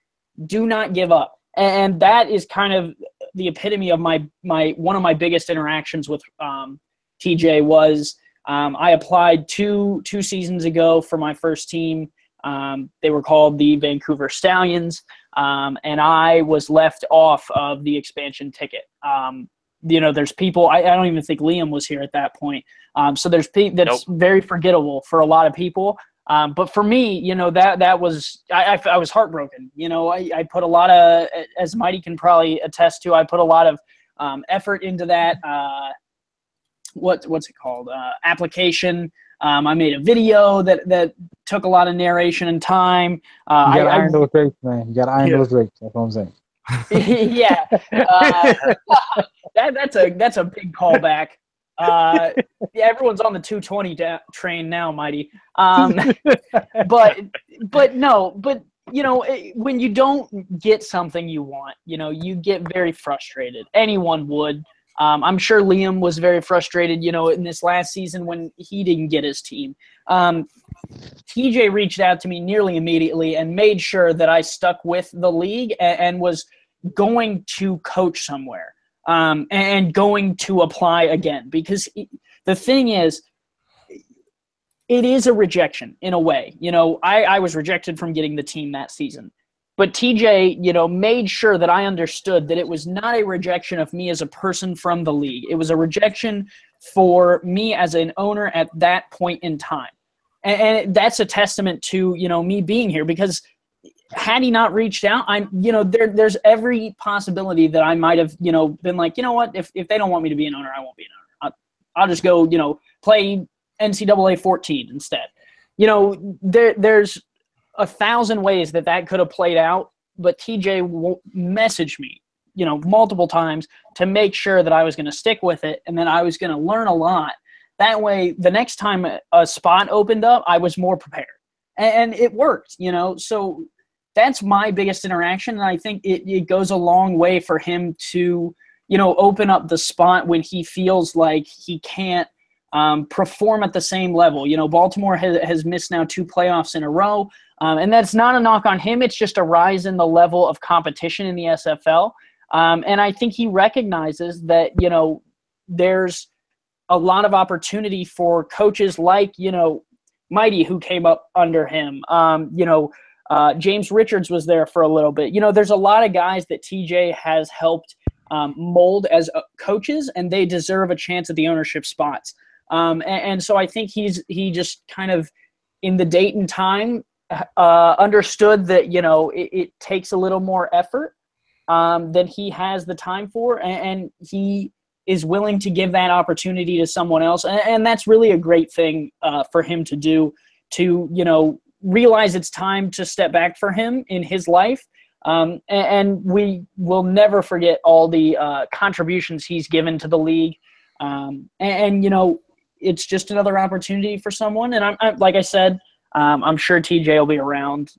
do not give up. And that is kind of the epitome of my one of my biggest interactions with TJ was I applied two seasons ago for my first team. They were called the Vancouver Stallions, and I was left off of the expansion ticket. There's people, I don't even think Liam was here at that point. So there's that's very forgettable for a lot of people. But for me, that was, I was heartbroken. I put a lot of, as Mighty can probably attest to, I put a lot of effort into that. What's it called? Application. I made a video that took a lot of narration and time. You gotta iron those grapes, man. You gotta iron those grapes. That's what I'm saying. Yeah, that's a big callback. Yeah, everyone's on the 220 train now, Mighty. But when you don't get something you want, you get very frustrated. Anyone would. I'm sure Liam was very frustrated, in this last season when he didn't get his team. TJ reached out to me nearly immediately and made sure that I stuck with the league and was going to coach somewhere and going to apply again. Because the thing is, it is a rejection in a way. I was rejected from getting the team that season. But TJ, made sure that I understood that it was not a rejection of me as a person from the league. It was a rejection for me as an owner at that point in time. And that's a testament to, me being here, because had he not reached out, there's every possibility that I might have, been like, what, if they don't want me to be an owner, I won't be an owner. I'll just go, play NCAA 14 instead. There's 1,000 ways that could have played out, but TJ messaged me, multiple times to make sure that I was going to stick with it and then I was going to learn a lot. That way, the next time a spot opened up, I was more prepared. And it worked, So that's my biggest interaction, and I think it goes a long way for him to, open up the spot when he feels like he can't perform at the same level. Baltimore has missed now 2 playoffs in a row. And that's not a knock on him. It's just a rise in the level of competition in the SFL. And I think he recognizes that, there's a lot of opportunity for coaches like, Mighty, who came up under him. James Richards was there for a little bit. There's a lot of guys that TJ has helped mold as coaches, and they deserve a chance at the ownership spots. And so I think he just kind of, in the date and time, understood that, it takes a little more effort than he has the time for, and he is willing to give that opportunity to someone else. And that's really a great thing for him to do, to, realize it's time to step back for him in his life. And we will never forget all the contributions he's given to the league. And it's just another opportunity for someone. And I'm like I said, I'm sure TJ will be around.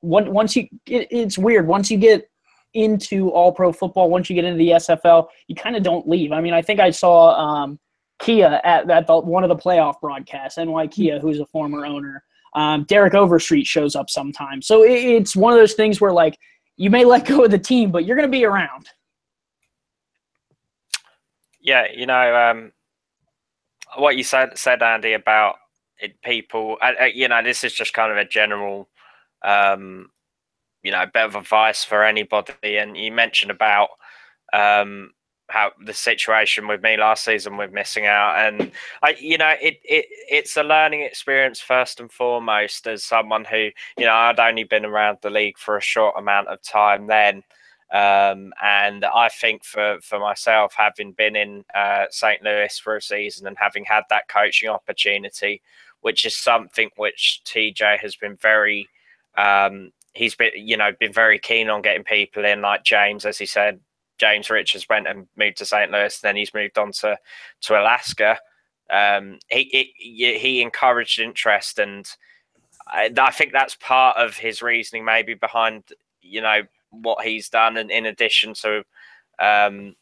Once it's weird. Once you get into all pro football, once you get into the SFL, you kind of don't leave. I mean, I think I saw Kia at one of the playoff broadcasts, NY Kia, who's a former owner. Derek Overstreet shows up sometimes. So it's one of those things where, like, you may let go of the team, but you're going to be around. Yeah, what you said, Andy, about people, this is just kind of a general, bit of advice for anybody. And you mentioned about how the situation with me last season with missing out, and it's a learning experience first and foremost. As someone who, I'd only been around the league for a short amount of time then. And I think for myself, having been in St. Louis for a season and having had that coaching opportunity, which is something which TJ has been very, he's been very keen on getting people in, like James, as he said. James Richards went and moved to St. Louis, then he's moved on to Alaska. He encouraged interest, and I think that's part of his reasoning, maybe behind what he's done, and in addition to him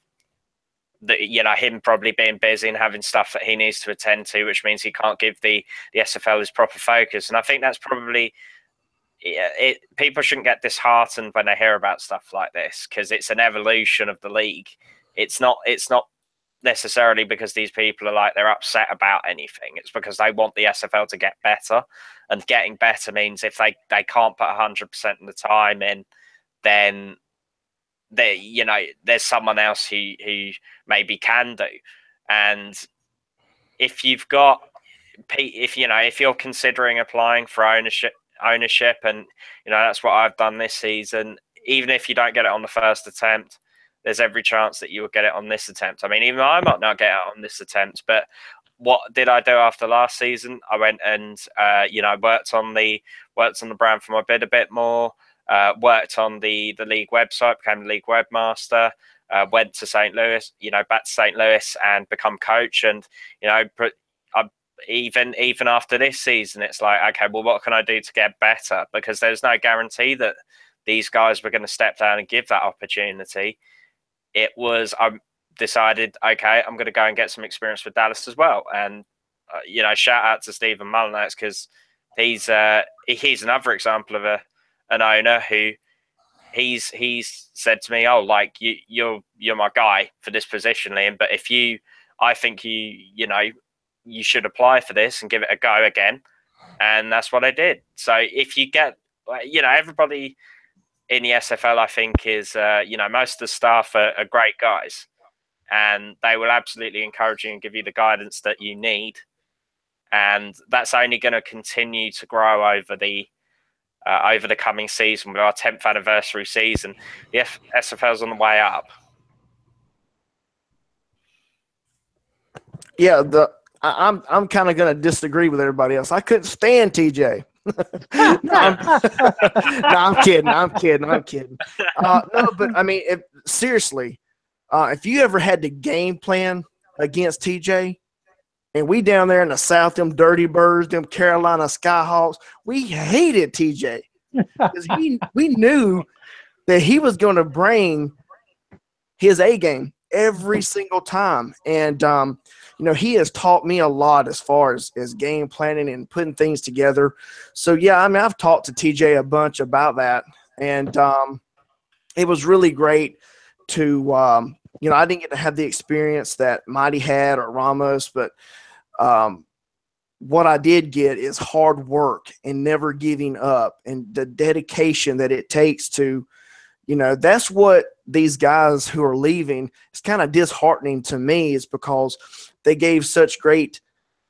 probably being busy and having stuff that he needs to attend to, which means he can't give the SFL his proper focus. And I think that's probably people shouldn't get disheartened when they hear about stuff like this, because it's an evolution of the league. It's not necessarily because these people are like they're upset about anything. It's because they want the SFL to get better, and getting better means if they can't put 100% of the time in, then there's someone else who maybe can do. And if you're considering applying for ownership, and that's what I've done this season, even if you don't get it on the first attempt, there's every chance that you will get it on this attempt. I mean, even I might not get it on this attempt, but what did I do after last season? I went and worked on the brand for my bid a bit more. Worked on the league website, became the league webmaster, went to St. Louis, back to St. Louis and become coach. And, even after this season, it's like, okay, well, what can I do to get better? Because there's no guarantee that these guys were going to step down and give that opportunity. I decided, okay, I'm going to go and get some experience with Dallas as well. And, shout out to Stephen Mullinax, because he's another example of an owner who he's said to me, oh, like you're my guy for this position, Liam, but I think you should apply for this and give it a go again. And that's what I did. So if you get, everybody in the SFL, I think is, most of the staff are great guys, and they will absolutely encourage you and give you the guidance that you need. And that's only going to continue to grow over the coming season. With our 10th anniversary season, the SFL's on the way up. Yeah, I'm kind of going to disagree with everybody else. I couldn't stand TJ. I'm kidding. No, but I mean, seriously, if you ever had to game plan against TJ, and we down there in the South, them Dirty Birds, them Carolina Skyhawks, we hated TJ because we knew that he was going to bring his A game every single time. And, he has taught me a lot as far as game planning and putting things together. So, yeah, I mean, I've talked to TJ a bunch about that. And it was really great to, I didn't get to have the experience that Mighty had or Ramos, but what I did get is hard work and never giving up and the dedication that it takes to, that's what these guys who are leaving, it's kind of disheartening to me, is because they gave such great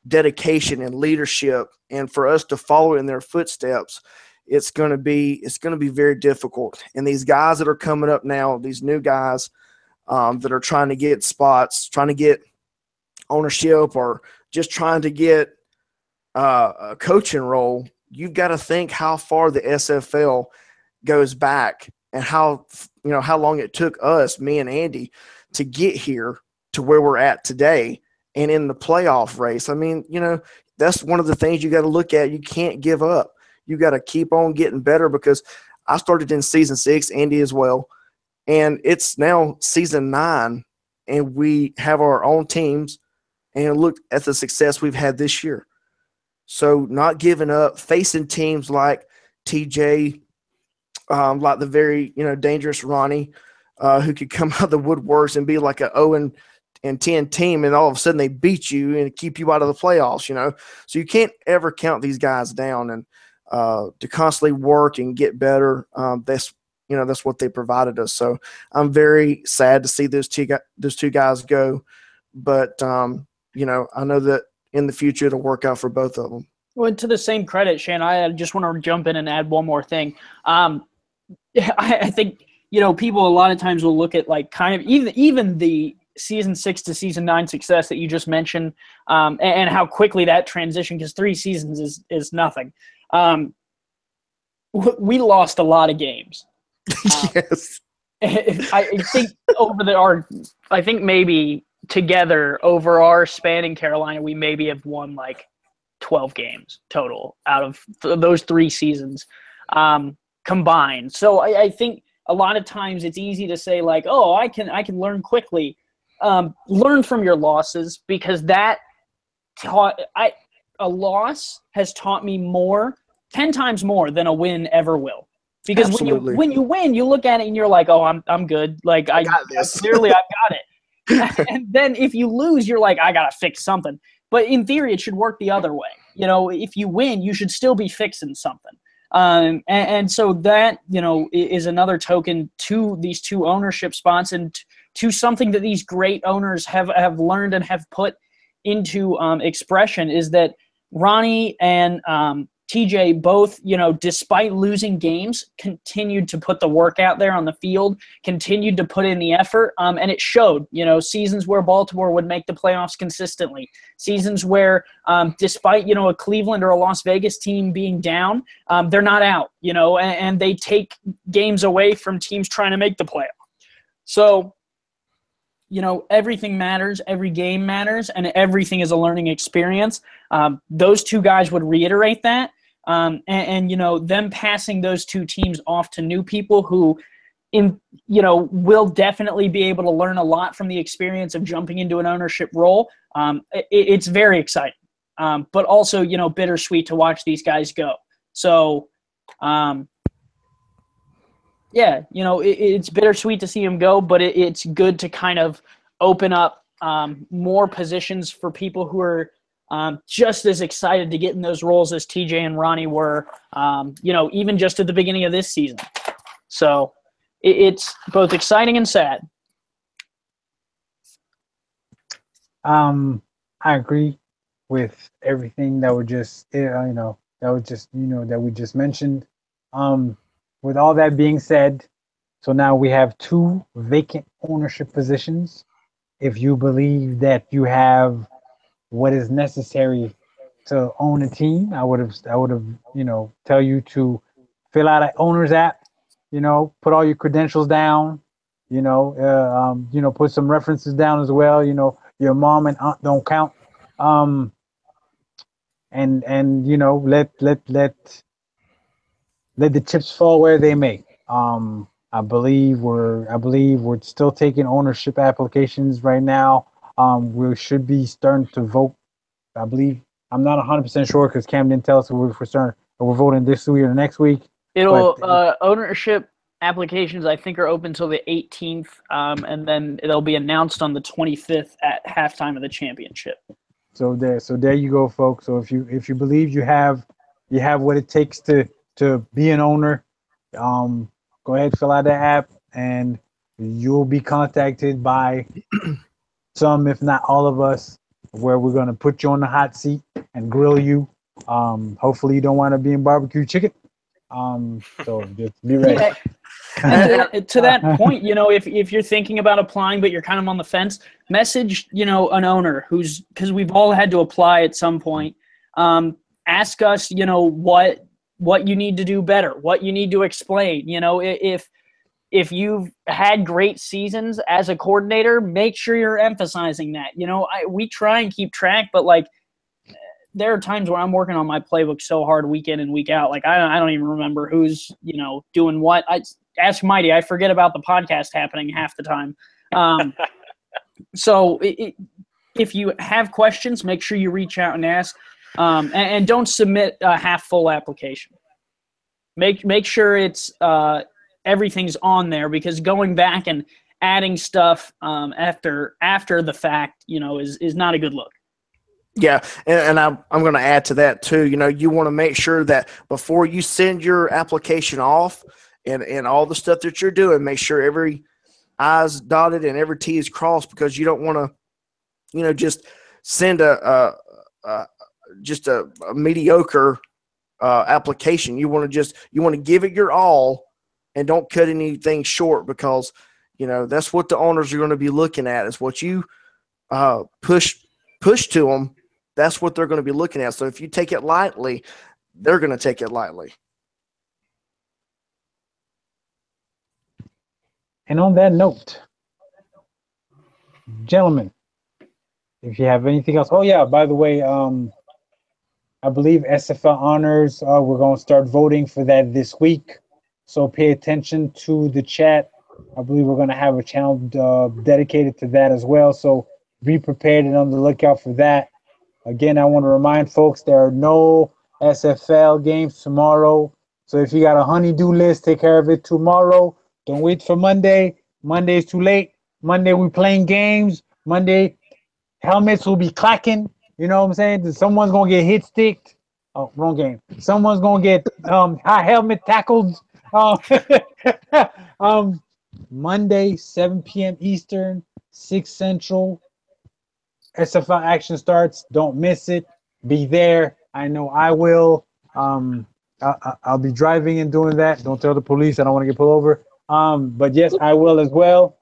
dedication and leadership, and for us to follow in their footsteps, it's going to be very difficult. And these guys that are coming up now, these new guys that are trying to get spots, trying to get ownership, or just trying to get a coaching role, you've got to think how far the SFL goes back and how long it took us, me and Andy, to get here. to where we're at today and in the playoff race. I mean, that's one of the things you got to look at. You can't give up. You got to keep on getting better, because I started in season 6, Andy as well, and it's now season 9, and we have our own teams, and look at the success we've had this year. So not giving up, facing teams like TJ, like the very dangerous Ronnie, who could come out of the woodworks and be like a 0-10 team, and all of a sudden they beat you and keep you out of the playoffs. So you can't ever count these guys down, and to constantly work and get better. That's what they provided us. So I'm very sad to see those two guys go, but I know that in the future it'll work out for both of them. Well, to the same credit, Shane, I just want to jump in and add one more thing. I think people a lot of times will look at like kind of even the season 6 to season 9 success that you just mentioned, and how quickly that transition, because 3 seasons is nothing. We lost a lot of games. Yes. I think I think maybe together over our span in Carolina, we maybe have won like 12 games total out of those 3 seasons combined. So I think a lot of times it's easy to say like, oh, I can learn quickly. Learn from your losses, because that a loss has taught me 10 times more than a win ever will. Because when you win, you look at it and you're like, oh, I'm good. Like I got this. Clearly I've got it. And then if you lose, you're like, I gotta fix something. But in theory, it should work the other way. If you win, you should still be fixing something. And so that is another token to these 2 ownership spots, and to something that these great owners have learned and have put into expression, is that Ronnie and TJ both, despite losing games, continued to put the work out there on the field, continued to put in the effort, and it showed. Seasons where Baltimore would make the playoffs consistently, seasons where, despite a Cleveland or a Las Vegas team being down, they're not out. And they take games away from teams trying to make the playoff. So, everything matters, every game matters, and everything is a learning experience. Those 2 guys would reiterate that. And them passing those 2 teams off to new people who will definitely be able to learn a lot from the experience of jumping into an ownership role. It's very exciting, but also, bittersweet to watch these guys go. So, it's bittersweet to see them go, but it's good to kind of open up more positions for people who are just as excited to get in those roles as TJ and Ronnie were, even just at the beginning of this season. So it's both exciting and sad. I agree with everything that we just mentioned. With all that being said, so now we have 2 vacant ownership positions. If you believe that you have what is necessary to own a team, I would have tell you to fill out an owner's app, put all your credentials down, put some references down as well. Your mom and aunt don't count. And let the chips fall where they may. I believe we're still taking ownership applications right now. We should be starting to vote. I believe, I'm not 100% sure because Cam didn't tell us if we're voting this week or next week. Ownership applications I think are open till the 18th, and then it'll be announced on the 25th at halftime of the championship. So there you go, folks. So if you believe you have what it takes to be an owner, go ahead, fill out the app, and you'll be contacted by some, if not all of us, where we're going to put you on the hot seat and grill you. Hopefully you don't want to be in barbecue chicken. So just be ready. And to that point, if you're thinking about applying but you're kind of on the fence, message an owner because we've all had to apply at some point. Ask us what you need to do better, what you need to explain. If if you've had great seasons as a coordinator, make sure you're emphasizing that. We try and keep track, but like there are times where I'm working on my playbook so hard week in and week out. Like I don't even remember who's doing what. I ask Mighty. I forget about the podcast happening half the time. So if you have questions, make sure you reach out and ask, and don't submit a half full application. Make sure it's everything's on there, because going back and adding stuff after the fact, is not a good look. Yeah, and I'm going to add to that too. You want to make sure that before you send your application off and all the stuff that you're doing, make sure every I's dotted and every T is crossed, because you don't want to, just send a mediocre application. You want to give it your all and don't cut anything short, because that's what the owners are going to be looking at, is what you push to them. That's what they're going to be looking at. So if you take it lightly, they're going to take it lightly. And on that note, gentlemen, if you have anything else. Oh yeah, by the way, I believe SFL honors, we're going to start voting for that this week. So pay attention to the chat. I believe we're going to have a channel dedicated to that as well. So be prepared and on the lookout for that. Again, I want to remind folks there are no SFL games tomorrow. So if you got a honey-do list, take care of it tomorrow. Don't wait for Monday. Monday is too late. Monday we playing games. Monday helmets will be clacking. You know what I'm saying? Someone's going to get hit sticked. Oh, wrong game. Someone's going to get high helmet tackled. Monday, 7 p.m. Eastern, 6 Central. SFL action starts. Don't miss it. Be there. I know I will. I'll be driving and doing that. Don't tell the police. I don't want to get pulled over. But yes, I will as well.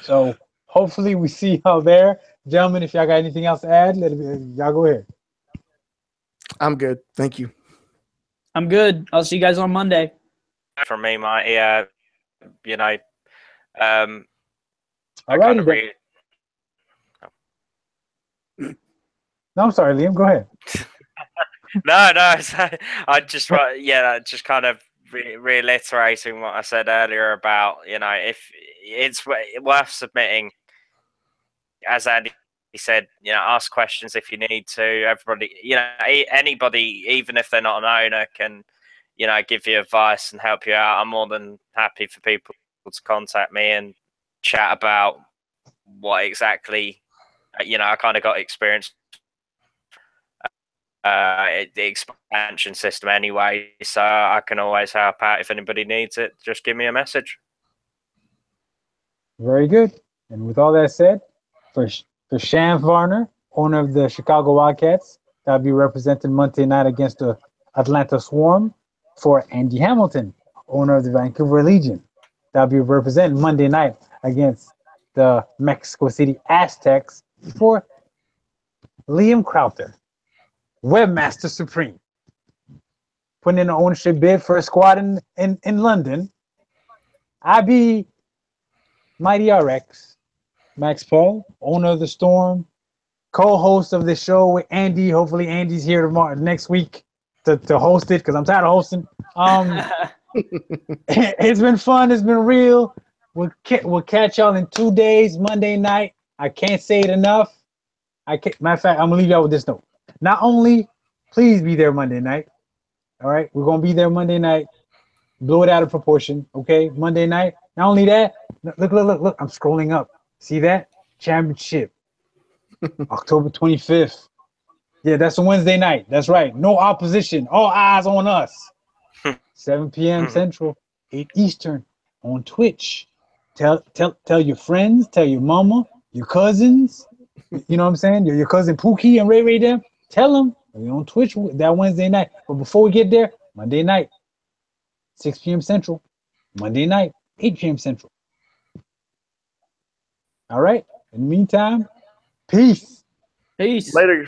So hopefully we see y'all there. Gentlemen, if y'all got anything else to add, y'all go ahead. I'm good. Thank you. I'm good. I'll see you guys on Monday. For me, my All righty. No, I'm sorry, Liam. Go ahead. No. I just kind of reiterating what I said earlier about if it's worth submitting, as Andy said, ask questions if you need to. Everybody, anybody, even if they're not an owner, can give you advice and help you out. I'm more than happy for people to contact me and chat about what exactly I kind of got experience the expansion system anyway, so I can always help out if anybody needs it. Just give me a message. Very good. And with all that said, for Shan Varner, owner of the Chicago Wildcats, that'll be represented Monday night against the Atlanta Swarm. For Andy Hamilton, owner of the Vancouver Legion, that'll be represented Monday night against the Mexico City Aztecs. For Liam Crowther, Webmaster Supreme, putting in an ownership bid for a squad in London. I be Mighty RX, Max Paul, owner of the Storm, co-host of the show with Andy. Hopefully Andy's here next week to host it, because I'm tired of hosting. It's been fun. It's been real. We'll catch y'all in 2 days, Monday night. I can't say it enough. Matter of fact, I'm going to leave y'all with this note. Not only please be there Monday night. All right, we're going to be there Monday night. Blow it out of proportion, okay? Monday night. Not only that, look. I'm scrolling up. See that? Championship. October 25th. Yeah, that's a Wednesday night. That's right. No opposition. All eyes on us. 7 p.m. Central, 8 Eastern on Twitch. Tell your friends, tell your mama, your cousins. You know what I'm saying? Your cousin Pookie and Ray them. Tell them we're on Twitch that Wednesday night. But before we get there, Monday night, 6 p.m. Central. Monday night, 8 p.m. Central. All right. In the meantime, peace. Peace. Later.